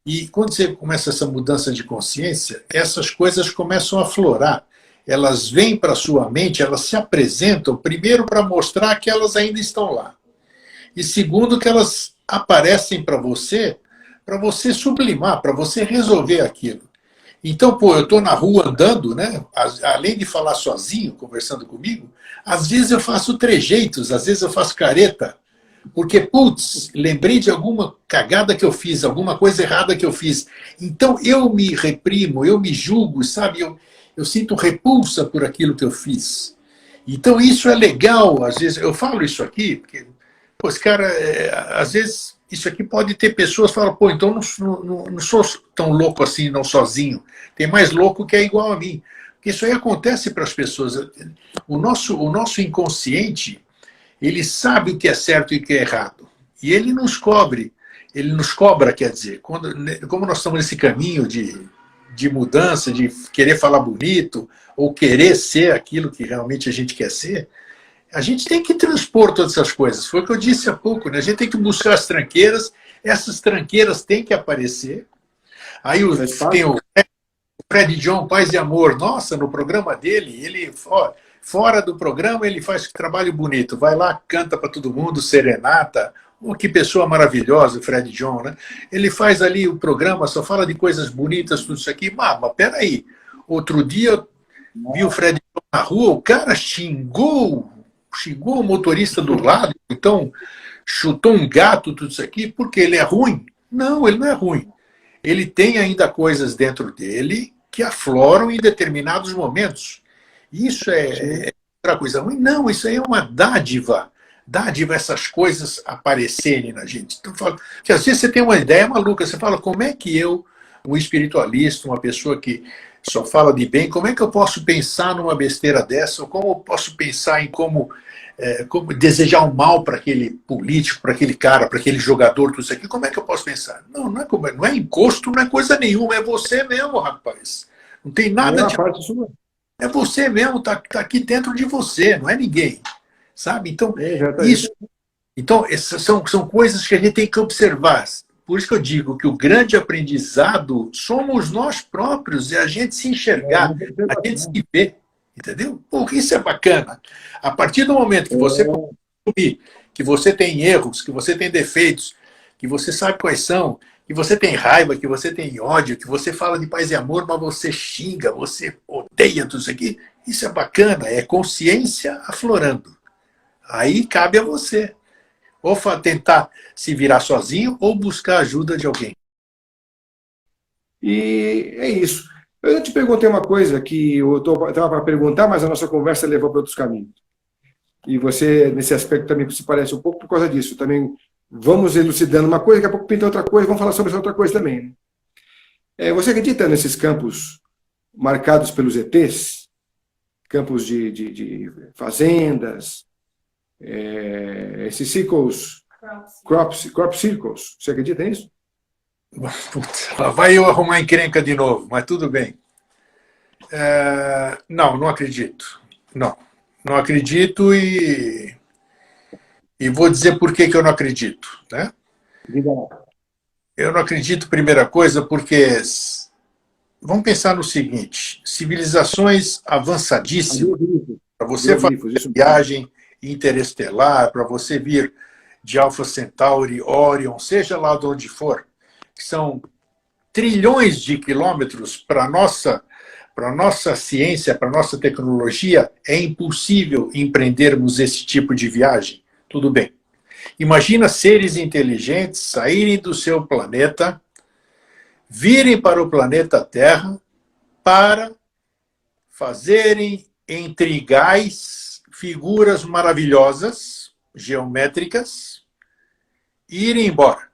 E quando você começa essa mudança de consciência, essas coisas começam a aflorar. Elas vêm para a sua mente, elas se apresentam, primeiro, para mostrar que elas ainda estão lá. E segundo, que elas aparecem para você sublimar, para você resolver aquilo. Então, pô, eu estou na rua andando, né? Além de falar sozinho, conversando comigo, às vezes eu faço trejeitos, às vezes eu faço careta. Porque, putz, lembrei de alguma cagada que eu fiz, alguma coisa errada que eu fiz. Então eu me reprimo, eu me julgo, sabe? Eu sinto repulsa por aquilo que eu fiz. Então isso é legal, às vezes. Eu falo isso aqui, porque, pô, esse cara, às vezes, isso aqui pode ter pessoas que falam, pô, então não sou tão louco assim, não sozinho. Tem mais louco que é igual a mim. Porque isso aí acontece para as pessoas. O nosso inconsciente, ele sabe o que é certo e o que é errado. E ele nos cobra, quer dizer, como nós estamos nesse caminho de mudança, de querer falar bonito, ou querer ser aquilo que realmente a gente quer ser, a gente tem que transpor todas essas coisas. Foi o que eu disse há pouco, né? A gente tem que buscar as tranqueiras, essas tranqueiras têm que aparecer. Aí tem o Fred John, Paz e Amor. Nossa, no programa dele, ele... Fora do programa, ele faz trabalho bonito. Vai lá, canta para todo mundo, serenata. Oh, que pessoa maravilhosa, o Fred John, né? Ele faz ali o programa, só fala de coisas bonitas, tudo isso aqui. Mas peraí, outro dia eu vi o Fred John na rua, o cara xingou o motorista do lado, então chutou um gato, tudo isso aqui, porque ele é ruim? Não, ele não é ruim. Ele tem ainda coisas dentro dele que afloram em determinados momentos. Isso é outra coisa ruim? Não, isso aí é uma dádiva. Dádiva essas coisas aparecerem na gente. Então, que às vezes você tem uma ideia maluca, você fala, como é que eu, um espiritualista, uma pessoa que só fala de bem, como é que eu posso pensar numa besteira dessa? Ou como eu posso pensar em como como desejar o mal para aquele político, para aquele cara, para aquele jogador, tudo isso aqui. Como é que eu posso pensar? Não, não é encosto, não é coisa nenhuma, é você mesmo, rapaz. Não tem nada de... É você mesmo, tá aqui dentro de você, não é ninguém. Sabe? Então, essas são coisas que a gente tem que observar. Por isso que eu digo que o grande aprendizado somos nós próprios, é a gente se enxergar, a gente se ver. Entendeu? Pô, isso é bacana. A partir do momento que você assumir que você tem erros, que você tem defeitos, que você sabe quais são, que você tem raiva, que você tem ódio, que você fala de paz e amor, mas você xinga, você odeia tudo isso aqui, isso é bacana, é consciência aflorando. Aí cabe a você. Ou tentar se virar sozinho, ou buscar ajuda de alguém. E é isso. Eu te perguntei uma coisa que eu estava para perguntar, mas a nossa conversa levou para outros caminhos. E você, nesse aspecto, também se parece um pouco por causa disso. Também vamos elucidando uma coisa, daqui a pouco pinta outra coisa, vamos falar sobre essa outra coisa também. Você acredita nesses campos marcados pelos ETs? Campos de fazendas, esses circles, crop circles. Você acredita nisso? Lá vai eu arrumar encrenca de novo, mas tudo bem. Não acredito. Não acredito e vou dizer por que eu não acredito. Né? Eu não acredito, primeira coisa, porque vamos pensar no seguinte, civilizações avançadíssimas, para você fazer viagem interestelar, para você vir de Alpha Centauri, Orion, seja lá de onde for, que são trilhões de quilômetros para a nossa ciência, para a nossa tecnologia, é impossível empreendermos esse tipo de viagem. Tudo bem. Imagina seres inteligentes saírem do seu planeta, virem para o planeta Terra para fazerem entre gás figuras maravilhosas, geométricas, e irem embora.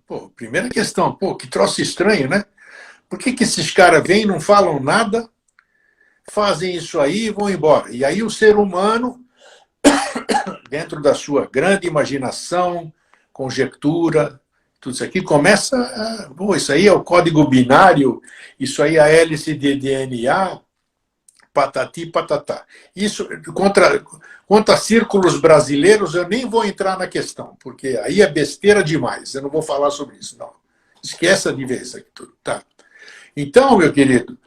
Pô, primeira questão, que troço estranho, né? Por que esses caras vêm, não falam nada, fazem isso aí e vão embora? E aí o ser humano, dentro da sua grande imaginação, conjectura, tudo isso aqui, começa a... isso aí é o código binário, isso aí é a hélice de DNA, patati patatá. Isso, quanto a círculos brasileiros, eu nem vou entrar na questão, porque aí é besteira demais, eu não vou falar sobre isso, não. Esqueça de ver isso aqui tudo, tá? Então, meu querido,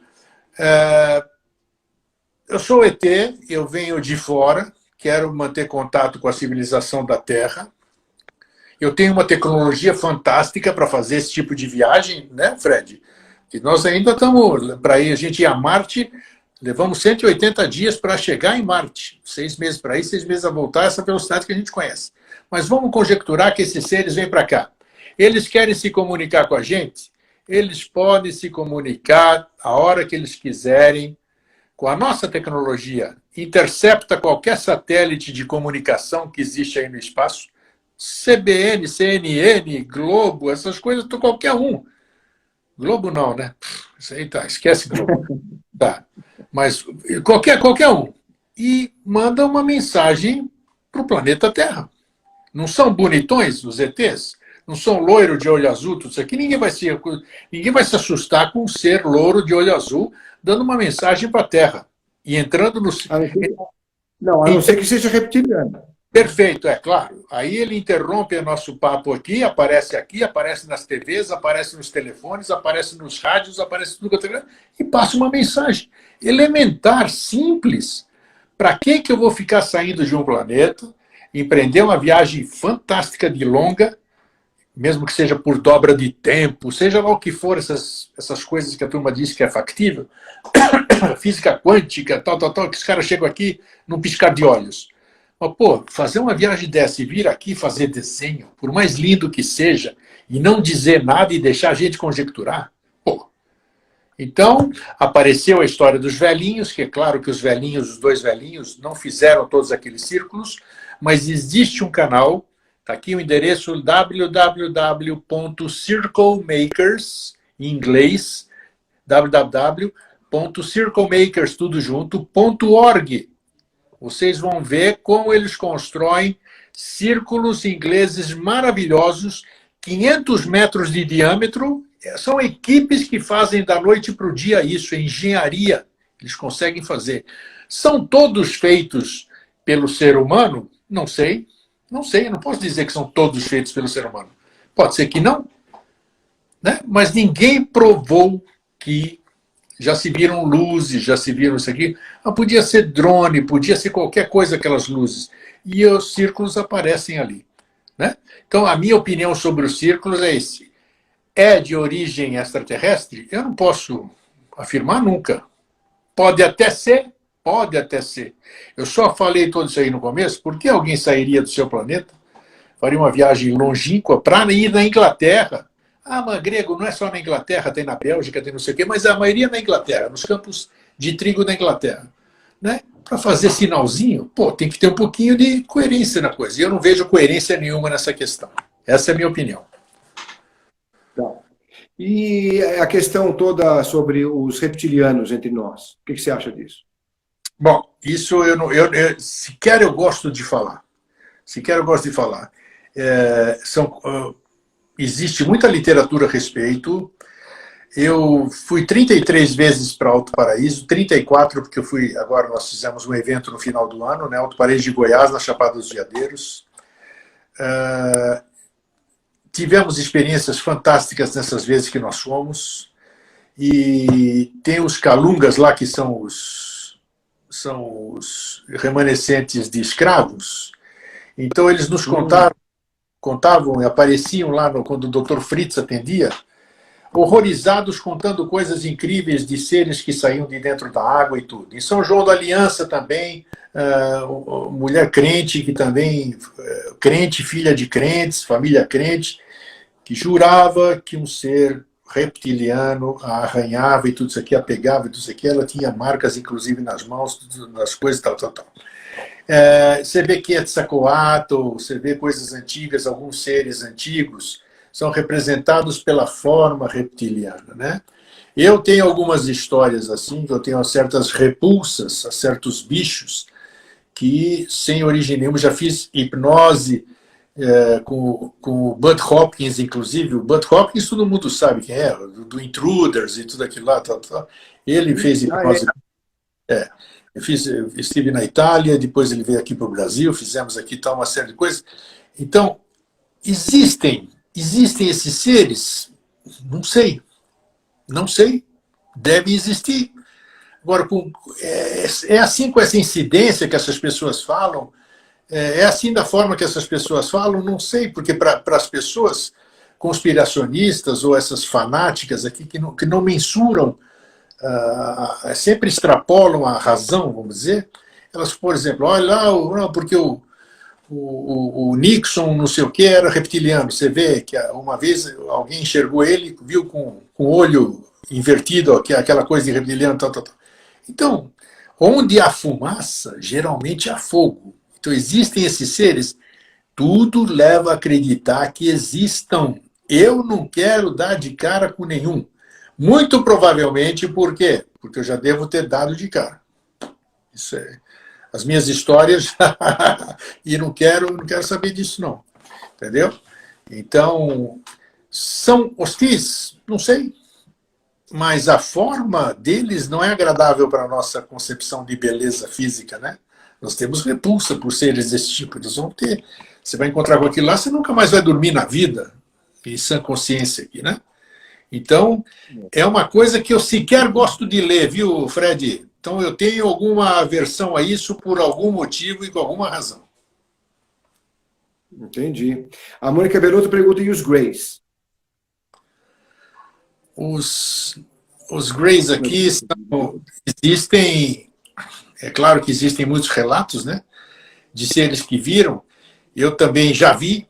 eu sou ET, eu venho de fora, quero manter contato com a civilização da Terra, eu tenho uma tecnologia fantástica para fazer esse tipo de viagem, né, Fred? Que nós ainda estamos, para ir, a gente ir a Marte... Levamos 180 dias para chegar em Marte. 6 meses para ir, 6 meses a voltar, essa velocidade que a gente conhece. Mas vamos conjecturar que esses seres vêm para cá. Eles querem se comunicar com a gente? Eles podem se comunicar a hora que eles quiserem. Com a nossa tecnologia, intercepta qualquer satélite de comunicação que existe aí no espaço. CBN, CNN, Globo, essas coisas, qualquer um. Globo não, né? Isso aí tá, esquece Globo. Tá. Mas qualquer um. E manda uma mensagem para o planeta Terra. Não são bonitões os ETs? Não são loiro de olho azul? Tudo isso aqui. Ninguém vai se assustar com um ser louro de olho azul dando uma mensagem para a Terra. E entrando no... a não ser que seja reptiliano. Perfeito, é claro. Aí ele interrompe o nosso papo aqui, aparece nas TVs, aparece nos telefones, aparece nos rádios, aparece tudo e passa uma mensagem elementar, simples. Para que eu vou ficar saindo de um planeta, empreender uma viagem fantástica de longa, mesmo que seja por dobra de tempo, seja lá o que for, essas coisas que a turma diz que é factível, física quântica, tal, que os caras chegam aqui num piscar de olhos. Mas, fazer uma viagem dessa e vir aqui fazer desenho, por mais lindo que seja, e não dizer nada e deixar a gente conjecturar, Então, apareceu a história dos velhinhos, que é claro que os 2 velhinhos, não fizeram todos aqueles círculos, mas existe um canal, está aqui o endereço www.circlemakers, em inglês, www.circlemakers, tudo junto, .org. vocês vão ver como eles constroem círculos ingleses maravilhosos, 500 metros de diâmetro. São equipes que fazem da noite para o dia isso, engenharia, eles conseguem fazer. São todos feitos pelo ser humano? Não sei, não sei, eu não posso dizer que são todos feitos pelo ser humano. Pode ser que não, né? Mas ninguém provou que já se viram luzes, já se viram isso aqui. Podia ser drone, podia ser qualquer coisa, aquelas luzes. E os círculos aparecem ali, né? Então, a minha opinião sobre os círculos é esse. É de origem extraterrestre? Eu não posso afirmar nunca. Pode até ser, pode até ser. Eu só falei tudo isso aí no começo, porque alguém sairia do seu planeta, faria uma viagem longínqua para ir na Inglaterra. Mas grego não é só na Inglaterra, tem na Bélgica, tem não sei o quê, mas a maioria na Inglaterra, nos campos de trigo da Inglaterra, né? Para fazer sinalzinho, tem que ter um pouquinho de coerência na coisa. E eu não vejo coerência nenhuma nessa questão. Essa é a minha opinião. Tá. E a questão toda sobre os reptilianos entre nós, o que você acha disso? Bom, isso sequer eu gosto de falar. Sequer eu gosto de falar. Existe muita literatura a respeito. Eu fui 33 vezes para Alto Paraíso, 34 porque agora nós fizemos um evento no final do ano, né? Alto Paraíso de Goiás, na Chapada dos Veadeiros. Tivemos experiências fantásticas nessas vezes que nós fomos. E tem os calungas lá, que são os remanescentes de escravos. Então eles nos contavam e apareciam lá quando o Dr. Fritz atendia, horrorizados, contando coisas incríveis de seres que saíam de dentro da água e tudo. Em São João da Aliança também, mulher crente, que também, crente, filha de crentes, família crente, que jurava que um ser reptiliano a arranhava e tudo isso aqui, a pegava e tudo isso aqui, ela tinha marcas, inclusive, nas mãos, nas coisas, tal. Você vê Quetzalcoatl, você vê coisas antigas, alguns seres antigos são representados pela forma reptiliana, né? Eu tenho algumas histórias assim, que eu tenho certas repulsas a certos bichos que, sem origem nenhuma, já fiz hipnose com o Bud Hopkins, inclusive. O Bud Hopkins todo mundo sabe quem é, do Intruders e tudo aquilo lá. Tal. Ele fez hipnose. Eu estive na Itália, depois ele veio aqui para o Brasil, fizemos aqui uma série de coisas. Então, existem esses seres? Não sei, devem existir. Agora, é assim com essa incidência que essas pessoas falam? É assim da forma que essas pessoas falam? Não sei, porque para as pessoas conspiracionistas ou essas fanáticas aqui que não mensuram, sempre extrapolam a razão, vamos dizer, elas, por exemplo, olha lá, porque o Nixon, não sei o que, era reptiliano. Você vê que uma vez alguém enxergou ele, viu com o olho invertido, aquela coisa de reptiliano, tal. Então, onde há fumaça, geralmente há fogo. Então, existem esses seres, tudo leva a acreditar que existam. Eu não quero dar de cara com nenhum. Muito provavelmente, por quê? Porque eu já devo ter dado de cara. Isso é as minhas histórias, e não quero saber disso, não. Entendeu? Então, são hostis? Não sei. Mas a forma deles não é agradável para a nossa concepção de beleza física, né? Nós temos repulsa por seres desse tipo. Eles vão ter. Você vai encontrar com aquilo lá, você nunca mais vai dormir na vida, em sã consciência aqui, né? Então, é uma coisa que eu sequer gosto de ler, viu, Fred? Então, eu tenho alguma aversão a isso por algum motivo e com alguma razão. Entendi. A Mônica Belotto pergunta, e os Greys? Os Greys aqui existem. É claro que existem muitos relatos, né, de seres que viram. Eu também já vi.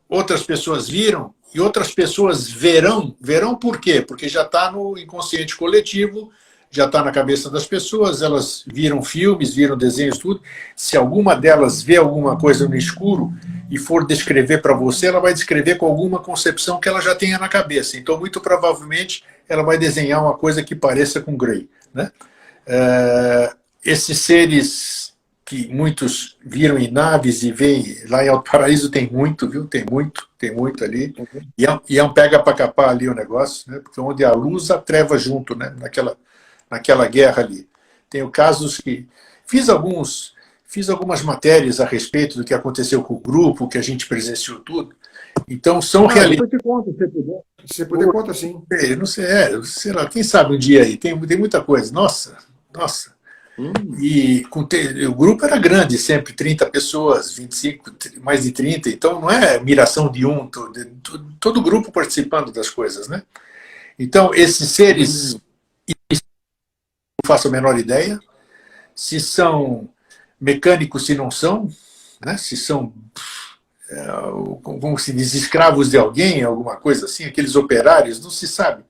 Outras pessoas viram. E outras pessoas verão. Verão por quê? Porque já está no inconsciente coletivo, já está na cabeça das pessoas, elas viram filmes, viram desenhos, tudo. Se alguma delas vê alguma coisa no escuro e for descrever para você, ela vai descrever com alguma concepção que ela já tenha na cabeça. Então, muito provavelmente, ela vai desenhar uma coisa que pareça com Grey, né? Esses seres que muitos viram em naves e veem, lá em Alto Paraíso tem muito, viu? Tem muito ali. E é um pega para capar ali o negócio, né? Porque onde há luz, há treva junto, né? Naquela guerra ali. Tenho casos que... Fiz algumas matérias a respeito do que aconteceu com o grupo, que a gente presenciou tudo. Então, são realidades... Depois te conta, se você puder. Se você puder, conta sim. Não sei, sei lá, quem sabe um dia aí. Tem muita coisa. Nossa. E o grupo era grande, sempre 30 pessoas, 25, mais de 30, então não é miração de um, todo o grupo participando das coisas, né? Então, esses seres, não faço a menor ideia, se são mecânicos, se não são, né? Se são, como se diz, escravos de alguém, alguma coisa assim, aqueles operários, não se sabe.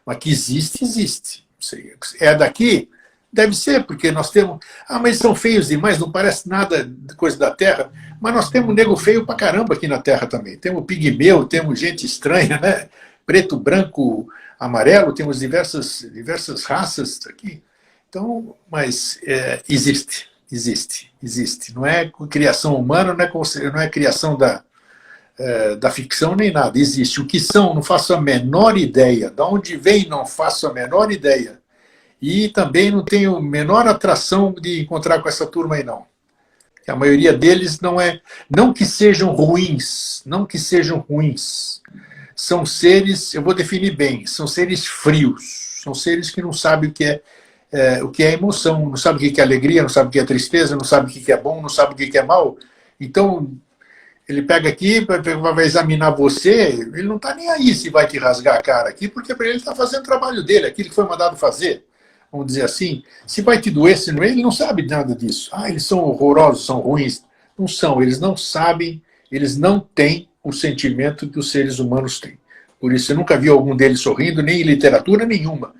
Mas que existe. Não sei, é daqui? Deve ser, porque nós temos... Ah, mas são feios demais, não parece nada de coisa da Terra. Mas nós temos nego feio pra caramba aqui na Terra também. Temos pigmeu, temos gente estranha, né? Preto, branco, amarelo, temos diversas raças aqui. Então, mas existe. Não é criação humana, não é criação da ficção nem nada. Existe. O que são, não faço a menor ideia. De onde vem, não faço a menor ideia. E também não tenho a menor atração de encontrar com essa turma aí, não. A maioria deles não que sejam ruins, são seres, eu vou definir bem, são seres frios, são seres que não sabem o que é emoção, não sabem o que é alegria, não sabem o que é tristeza, não sabem o que é bom, não sabem o que é mal. Então, ele pega aqui, vai examinar você, ele não está nem aí se vai te rasgar a cara aqui, porque para ele está fazendo o trabalho dele, aquilo que foi mandado fazer. Vamos dizer assim, se vai te doer, se não é, ele não sabe nada disso. Ah, eles são horrorosos, são ruins. Não são, eles não sabem, eles não têm o sentimento que os seres humanos têm. Por isso, eu nunca vi algum deles sorrindo, nem em literatura nenhuma.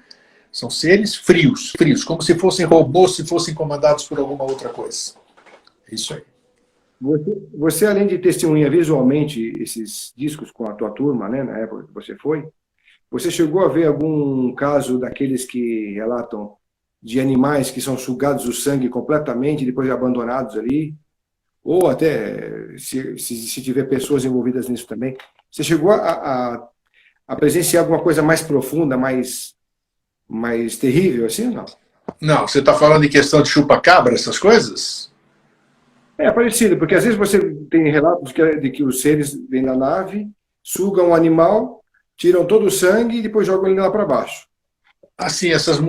São seres frios, como se fossem robôs, se fossem comandados por alguma outra coisa. É isso aí. Você, além de testemunhar visualmente esses discos com a tua turma, né, na época que você foi, você chegou a ver algum caso daqueles que relatam de animais que são sugados o sangue completamente e depois abandonados ali? Ou até, se tiver pessoas envolvidas nisso também, você chegou a presenciar alguma coisa mais profunda, mais terrível assim ou não? Não, você está falando de questão de chupa-cabra, essas coisas? É parecido, porque às vezes você tem relatos de que os seres vêm da nave, sugam o animal, tiram todo o sangue e depois jogam ele lá para baixo. Assim, as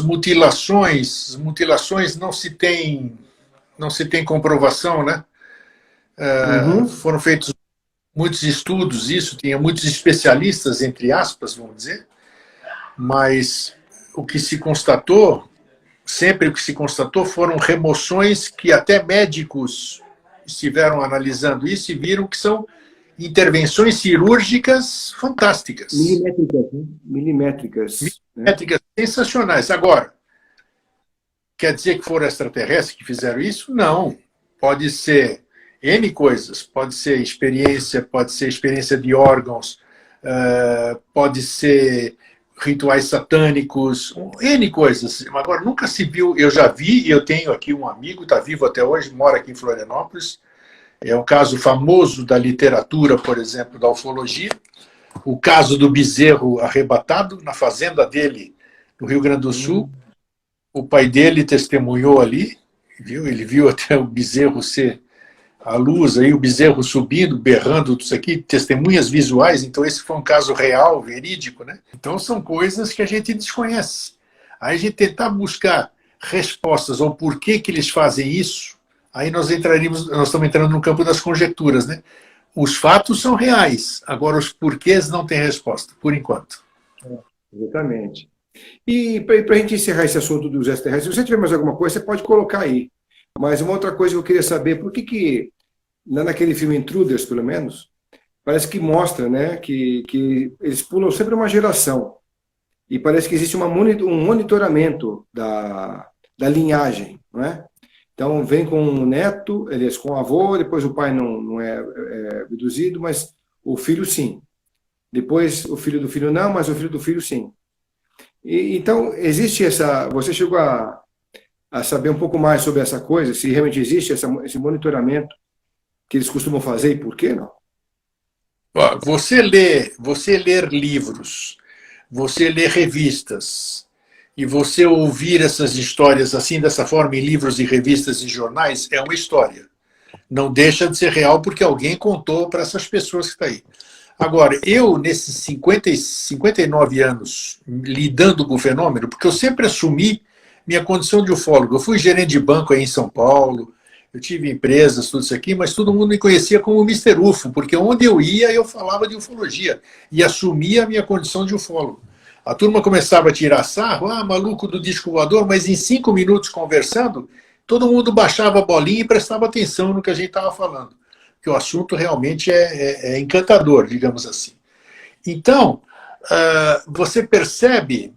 mutilações não se tem comprovação, né? Foram feitos muitos estudos, tinha muitos especialistas, entre aspas, vamos dizer, mas o que se constatou foram remoções que até médicos estiveram analisando isso e viram que são intervenções cirúrgicas fantásticas. Milimétricas. Milimétricas sensacionais. Agora, quer dizer que foram extraterrestres que fizeram isso? Não. Pode ser N coisas. Pode ser experiência de órgãos, pode ser rituais satânicos, N coisas. Agora, nunca se viu, eu já vi, e eu tenho aqui um amigo, está vivo até hoje, mora aqui em Florianópolis, é um caso famoso da literatura, por exemplo, da ufologia, o caso do bezerro arrebatado na fazenda dele, no Rio Grande do Sul. O pai dele testemunhou ali, viu? Ele viu até o bezerro ser a luz, aí o bezerro subindo, berrando, tudo isso aqui, testemunhas visuais. Então esse foi um caso real, verídico, né? Então são coisas que a gente desconhece. Aí a gente tentar buscar respostas ao porquê que eles fazem isso, aí nós estamos entrando no campo das conjecturas, né? Os fatos são reais, agora os porquês não têm resposta, por enquanto. Exatamente. E para a gente encerrar esse assunto dos extraterrestres, se você tiver mais alguma coisa, você pode colocar aí. Mas uma outra coisa que eu queria saber, por que naquele filme Intruders, pelo menos, parece que mostra, né, que eles pulam sempre uma geração. E parece que existe um monitoramento da linhagem, não é? Então, vem com o neto, aliás, com o avô, depois o pai não é abduzido, mas o filho sim. Depois o filho do filho não, mas o filho do filho sim. Então, existe essa... Você chegou a a saber um pouco mais sobre essa coisa, se realmente existe esse monitoramento que eles costumam fazer e por que não. Você ler livros, você ler revistas e você ouvir essas histórias assim, dessa forma, em livros e revistas e jornais, é uma história. Não deixa de ser real porque alguém contou para essas pessoas que estão aí. Agora, eu, nesses 59 anos lidando com o fenômeno, porque eu sempre assumi minha condição de ufólogo. Eu fui gerente de banco aí em São Paulo, eu tive empresas, tudo isso aqui, mas todo mundo me conhecia como Mister UFO, porque onde eu ia, eu falava de ufologia e assumia a minha condição de ufólogo. A turma começava a tirar sarro, maluco do disco voador, mas em 5 minutos conversando, todo mundo baixava a bolinha e prestava atenção no que a gente estava falando. Porque o assunto realmente é encantador, digamos assim. Então, você percebe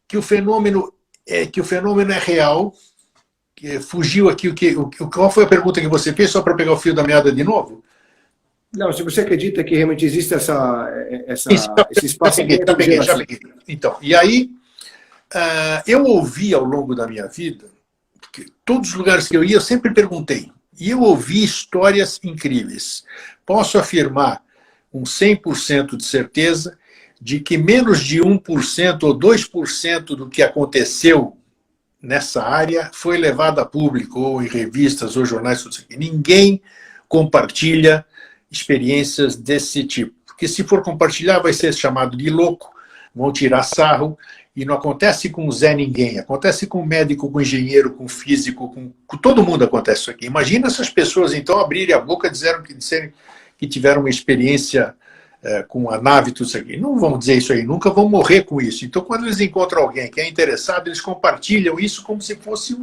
que o fenômeno é real. Fugiu aqui qual foi a pergunta que você fez, só para pegar o fio da meada de novo? Não, se você acredita que realmente existe esse espaço... Já peguei. Então, e aí, eu ouvi ao longo da minha vida, porque todos os lugares que eu ia, eu sempre perguntei, e eu ouvi histórias incríveis. Posso afirmar com 100% de certeza de que menos de 1% ou 2% do que aconteceu nessa área foi levado a público, ou em revistas, ou jornais, tudo isso aqui. Ninguém compartilha experiências desse tipo. Porque se for compartilhar, vai ser chamado de louco, vão tirar sarro, e não acontece com o Zé Ninguém, acontece com médico, com engenheiro, com físico, com todo mundo acontece isso aqui. Imagina essas pessoas, então, abrirem a boca e disseram que tiveram uma experiência com a nave, tudo isso aqui. Não vão dizer isso aí, nunca vão morrer com isso. Então, quando eles encontram alguém que é interessado, eles compartilham isso como se fosse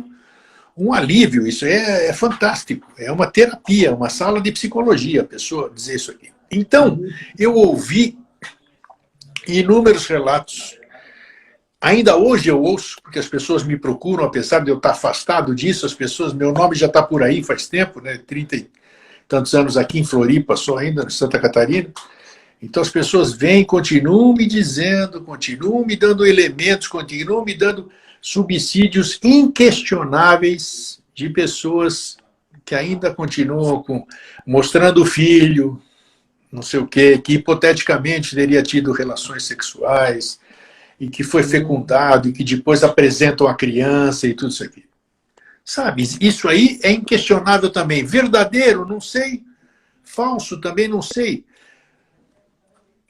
um alívio. Isso é fantástico. É uma terapia, uma sala de psicologia, a pessoa dizer isso aqui. Então, eu ouvi inúmeros relatos. Ainda hoje eu ouço, porque as pessoas me procuram, apesar de eu estar afastado disso, meu nome já está por aí faz tempo, né? 30 e tantos anos aqui em Floripa, só ainda, em Santa Catarina. Então as pessoas vêm, continuam me dizendo, continuam me dando elementos, continuam me dando subsídios inquestionáveis de pessoas que ainda continuam mostrando o filho, não sei o quê, que hipoteticamente teria tido relações sexuais, e que foi fecundado, e que depois apresentam a criança e tudo isso aqui. Sabe, isso aí é inquestionável também. Verdadeiro, não sei. Falso, também não sei.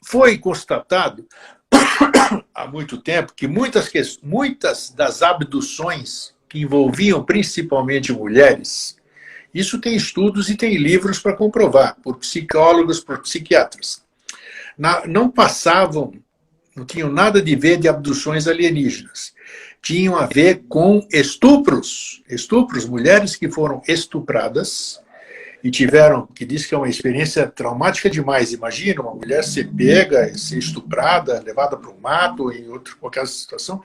Foi constatado há muito tempo que muitas das abduções que envolviam principalmente mulheres, isso tem estudos e tem livros para comprovar, por psicólogos, por psiquiatras, não tinham nada de ver de abduções alienígenas. Tinham a ver com estupros. Estupros, mulheres que foram estupradas e tiveram, que diz que é uma experiência traumática demais. Imagina uma mulher ser pega, ser estuprada, levada para o mato, em qualquer situação,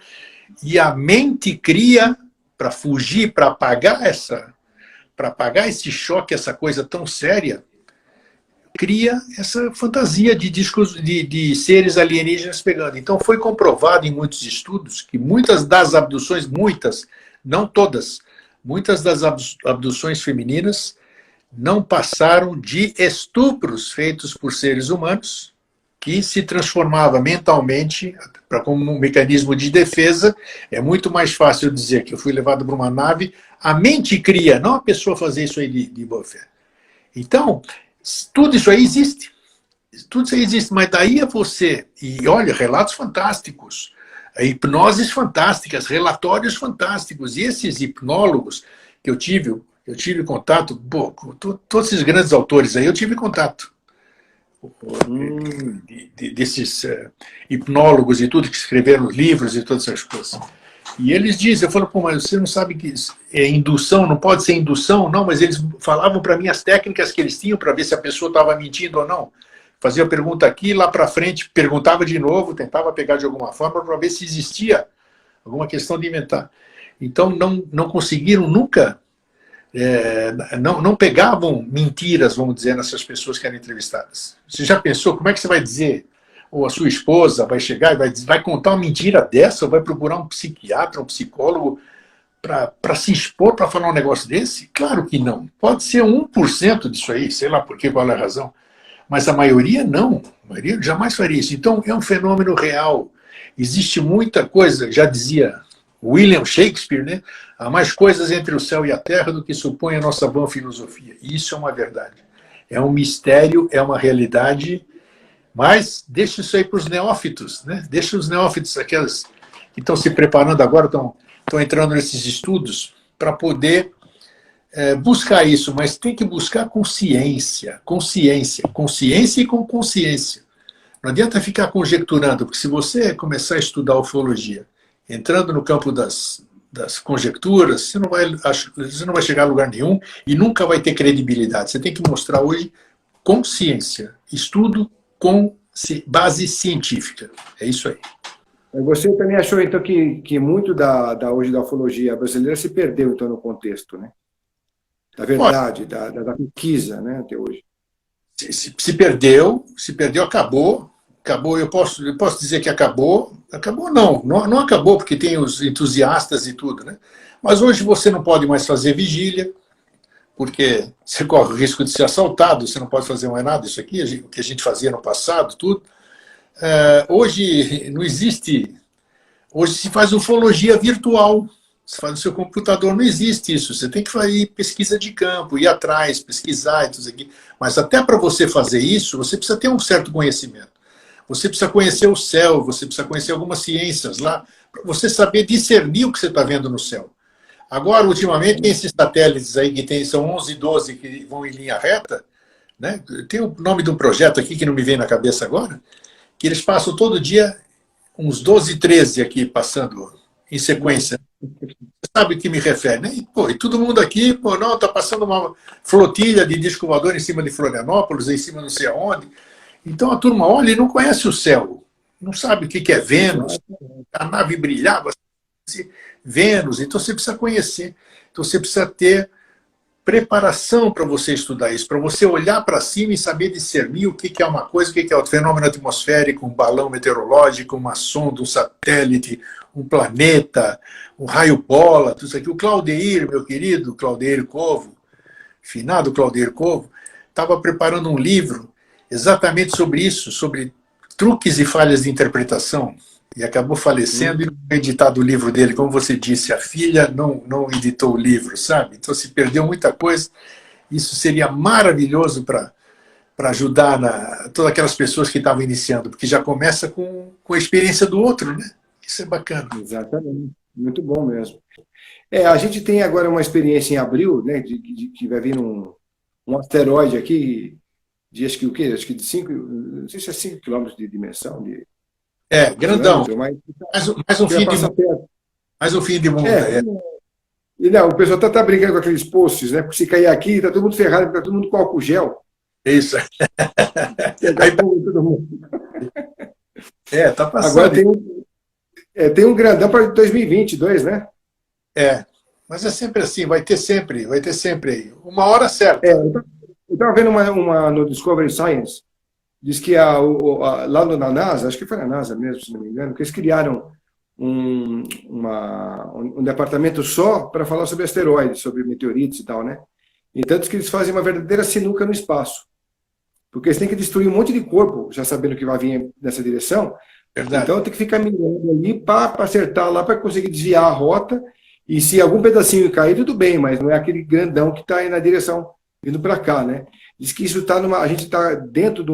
e a mente cria, para fugir, para apagar esse choque, essa coisa tão séria, cria essa fantasia de seres alienígenas pegando. Então foi comprovado em muitos estudos que muitas das abduções, não todas, muitas das abduções femininas não passaram de estupros feitos por seres humanos que se transformava mentalmente como um mecanismo de defesa. É muito mais fácil dizer que eu fui levado para uma nave, a mente cria, não a pessoa fazer isso aí de boa fé. Então, tudo isso aí existe. Tudo isso aí existe, mas daí e olha, relatos fantásticos, hipnoses fantásticas, relatórios fantásticos, e esses hipnólogos que eu tive contato, com todos esses grandes autores aí, eu tive contato. Desses hipnólogos e tudo, que escreveram livros e todas essas coisas. E eles dizem, eu falo, pô, mas você não sabe que é indução, não pode ser indução? Não, mas eles falavam para mim as técnicas que eles tinham para ver se a pessoa estava mentindo ou não. Fazia a pergunta aqui, lá para frente, perguntava de novo, tentava pegar de alguma forma para ver se existia alguma questão de inventar. Então, não conseguiram nunca, não pegavam mentiras, vamos dizer, nessas pessoas que eram entrevistadas. Você já pensou, como é que você vai dizer, ou a sua esposa vai chegar e vai contar uma mentira dessa, ou vai procurar um psiquiatra, um psicólogo, para se expor para falar um negócio desse? Claro que não. Pode ser 1% disso aí, sei lá por que, qual é a razão. Mas a maioria não. A maioria jamais faria isso. Então, é um fenômeno real. Existe muita coisa, já dizia William Shakespeare, né? Há mais coisas entre o céu e a terra do que supõe a nossa vã filosofia. E isso é uma verdade. É um mistério, é uma realidade, mas deixa isso aí para os neófitos, né? Deixa os neófitos, aquelas que estão se preparando agora, estão entrando nesses estudos para poder buscar isso, mas tem que buscar com ciência, consciência e com consciência. Não adianta ficar conjecturando, porque se você começar a estudar ufologia, entrando no campo das conjecturas, você não vai chegar a lugar nenhum e nunca vai ter credibilidade. Você tem que mostrar hoje consciência, estudo com base científica. É isso aí. Você também achou, então, que muito hoje da ufologia brasileira se perdeu, então, no contexto, né? Da verdade, da pesquisa, né, até hoje. Se perdeu, acabou. Eu posso dizer que acabou. Acabou não acabou, porque tem os entusiastas e tudo, né? Mas hoje você não pode mais fazer vigília, porque você corre o risco de ser assaltado, você não pode fazer mais nada, isso aqui, o que a gente fazia no passado, tudo. Hoje não existe. Hoje se faz ufologia virtual. Você faz no seu computador, não existe isso. Você tem que fazer pesquisa de campo, ir atrás, pesquisar e tudo isso aqui. Mas até para você fazer isso, você precisa ter um certo conhecimento. Você precisa conhecer o céu, você precisa conhecer algumas ciências lá, para você saber discernir o que você está vendo no céu. Agora, ultimamente, tem esses satélites aí que são 11 e 12 que vão em linha reta, né? Tem o nome de um projeto aqui que não me vem na cabeça agora, que eles passam todo dia uns 12, 13 aqui passando em sequência. Você sabe o que me refere, né? E todo mundo aqui, não, está passando uma flotilha de disco voador em cima de Florianópolis, em cima não sei aonde. Então a turma olha e não conhece o céu, não sabe o que é Vênus, a nave brilhava, Vênus, então você precisa conhecer, então você precisa ter preparação para você estudar isso, para você olhar para cima e saber discernir o que é uma coisa, o que é outro fenômeno atmosférico, um balão meteorológico, uma sonda, um satélite, um planeta, um raio-bola, tudo isso aqui. O Claudeir, meu querido Claudeir Covo, finado Claudeir Covo, estava preparando um livro exatamente sobre isso, sobre truques e falhas de interpretação, e acabou falecendo e não foi editado o livro dele, como você disse, a filha não editou o livro, sabe? Então se perdeu muita coisa. Isso seria maravilhoso para ajudar todas aquelas pessoas que estavam iniciando, porque já começa com a experiência do outro, né? Isso é bacana. Exatamente, muito bom mesmo. A gente tem agora uma experiência em abril, né, que vai vir um asteroide aqui, de acho que o quê? Acho que de 5, não sei se é 5 quilômetros de dimensão. Grandão. Mais um fim de mundo. E não, o pessoal está brincando com aqueles posts, né? Porque se cair aqui, está todo mundo ferrado, está todo mundo com álcool gel. Isso. Aí, todo mundo. Tá passando. Agora tem um grandão para 2022, né? Mas é sempre assim, vai ter sempre aí. Uma hora certa. Eu estava vendo uma no Discovery Science, diz que lá na NASA, acho que foi na NASA mesmo, se não me engano, que eles criaram um departamento só para falar sobre asteroides, sobre meteoritos e tal, né? E tanto que eles fazem uma verdadeira sinuca no espaço. Porque eles têm que destruir um monte de corpo, já sabendo que vai vir nessa direção. Verdade. Então tem que ficar mirando ali para acertar lá, para conseguir desviar a rota. E se algum pedacinho cair, tudo bem, mas não é aquele grandão que está aí na direção, vindo para cá, né? Diz que isso está a gente está dentro de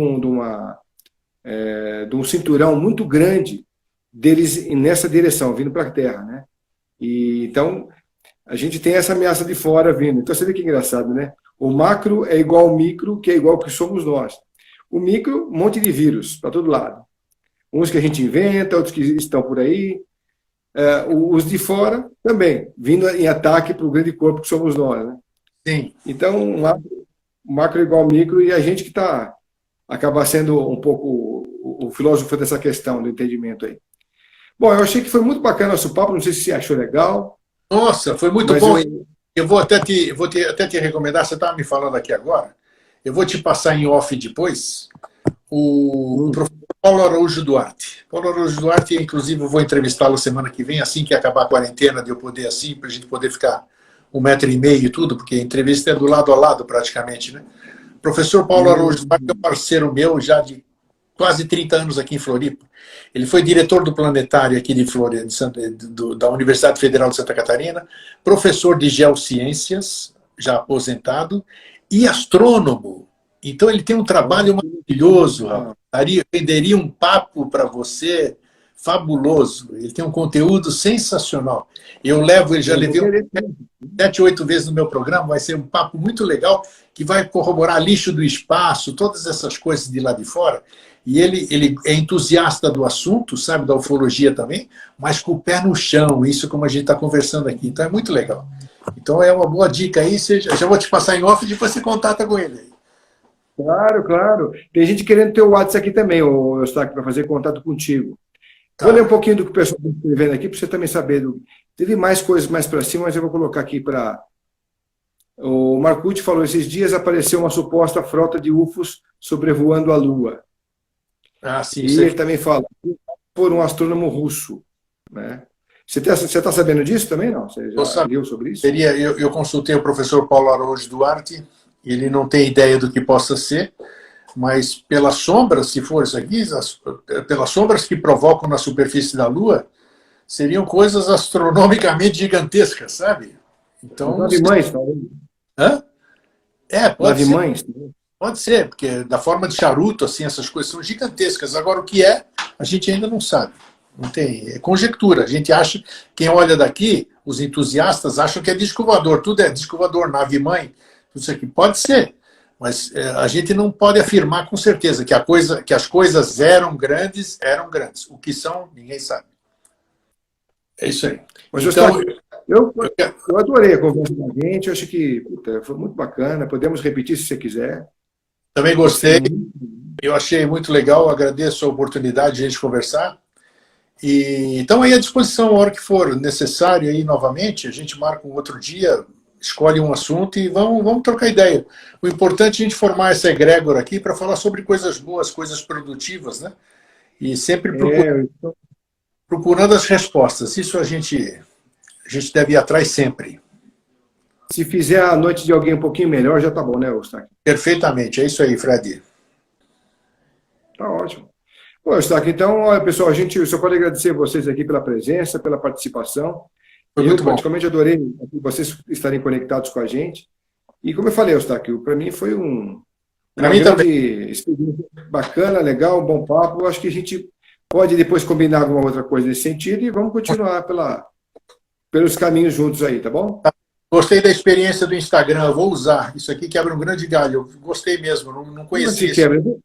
um cinturão muito grande deles nessa direção, vindo para a Terra, né? E então a gente tem essa ameaça de fora vindo. Então você vê que engraçado, né? O macro é igual ao micro, que é igual ao que somos nós. O micro, um monte de vírus para todo lado. Uns que a gente inventa, outros que estão por aí. Os de fora também, vindo em ataque para o grande corpo que somos nós, né? Sim. Então, o macro é igual ao micro, e a gente que acaba sendo um pouco o filósofo dessa questão do entendimento aí. Bom, eu achei que foi muito bacana o nosso papo, não sei se você achou legal. Nossa, foi muito bom. Eu vou até te recomendar, você estava me falando aqui agora, eu vou te passar em off depois, o professor Paulo Araújo Duarte. Paulo Araújo Duarte, inclusive, eu vou entrevistá-lo semana que vem, assim que acabar a quarentena, de eu poder assim, para a gente poder ficar 1,5 m e tudo, porque a entrevista é do lado a lado, praticamente, né? Professor Paulo Araújo Duarte é um parceiro meu já de quase 30 anos aqui em Floripa. Ele foi diretor do planetário aqui de Floripa, da Universidade Federal de Santa Catarina, professor de geociências, já aposentado, e astrônomo. Então ele tem um trabalho maravilhoso, rapaz. Renderia um papo para você fabuloso. Ele tem um conteúdo sensacional. Eu levo, ele já levei 7, 8 vezes no meu programa, vai ser um papo muito legal, que vai corroborar lixo do espaço, todas essas coisas de lá de fora. E ele é entusiasta do assunto, sabe, da ufologia também, mas com o pé no chão, isso como a gente está conversando aqui. Então é muito legal. Então é uma boa dica aí, já vou te passar em off e depois você contata com ele. Claro, claro. Tem gente querendo ter o WhatsApp aqui também, Eustáquio, para fazer contato contigo. Tá. Vou ler um pouquinho do que o pessoal está escrevendo aqui, para você também saber. Teve mais coisas mais para cima, mas eu vou colocar aqui para... O Marcucci falou, esses dias apareceu uma suposta frota de UFOs sobrevoando a Lua. Ah, sim, e ele também fala, por um astrônomo russo. Né? Você está sabendo disso também, não? Você já leu sobre isso? Eu consultei o professor Paulo Araújo Duarte, ele não tem ideia do que possa ser, mas pelas sombras, se for isso aqui, pelas sombras que provocam na superfície da Lua, seriam coisas astronomicamente gigantescas, sabe? Então, Nave-mães, talvez. Hã? Pode ser. Nave-mães. Pode ser, porque da forma de charuto, assim, essas coisas são gigantescas. Agora, o que é, a gente ainda não sabe. Não tem, é conjectura. A gente acha, quem olha daqui, os entusiastas acham que é disco voador. Tudo é disco voador, nave-mãe, tudo isso aqui. Pode ser, mas a gente não pode afirmar com certeza que as coisas eram grandes. O que são, ninguém sabe. É isso aí. Mas então, eu adorei a conversa com a gente, eu acho que foi muito bacana, podemos repetir se você quiser. Também gostei, eu achei muito legal, agradeço a oportunidade de a gente conversar. E então aí à disposição, a hora que for necessário aí novamente, a gente marca um outro dia, escolhe um assunto e vamos trocar ideia. O importante é a gente formar essa egrégora aqui para falar sobre coisas boas, coisas produtivas, né? E sempre procurando as respostas. Isso a gente deve ir atrás sempre. Se fizer a noite de alguém um pouquinho melhor, já tá bom, né, Eustáquio? Perfeitamente, é isso aí, Fred. Tá ótimo. Bom, Eustáquio, então, olha, pessoal, eu só pode agradecer a vocês aqui pela presença, pela participação. Foi muito bom. Praticamente adorei vocês estarem conectados com a gente. E como eu falei, Eustáquio, para mim foi uma grande experiência bacana, legal, um bom papo. Eu acho que a gente pode depois combinar alguma outra coisa nesse sentido e vamos continuar pelos caminhos juntos aí, tá bom? Gostei da experiência do Instagram, eu vou usar. Isso aqui quebra um grande galho. Eu gostei mesmo, não conhecia isso.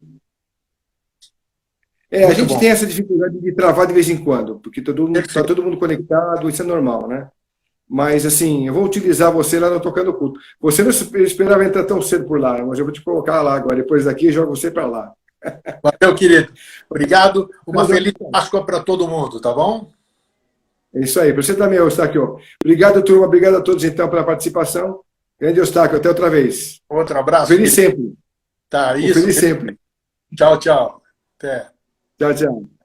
A gente tem essa dificuldade de travar de vez em quando, porque está todo mundo conectado, isso é normal, né? Mas, assim, eu vou utilizar você lá no Tocando Culto. Você não esperava entrar tão cedo por lá, mas eu vou te colocar lá agora. Depois daqui, eu jogo você para lá. Valeu, querido. Obrigado. Uma feliz Páscoa para todo mundo, tá bom? É isso aí. Para você também, Eustáquio. Obrigado, turma. Obrigado a todos, então, pela participação. Grande Eustáquio. Até outra vez. Outro abraço. Feliz sempre. Tá, isso. Feliz sempre. Tchau, tchau. Até. Tchau, tchau.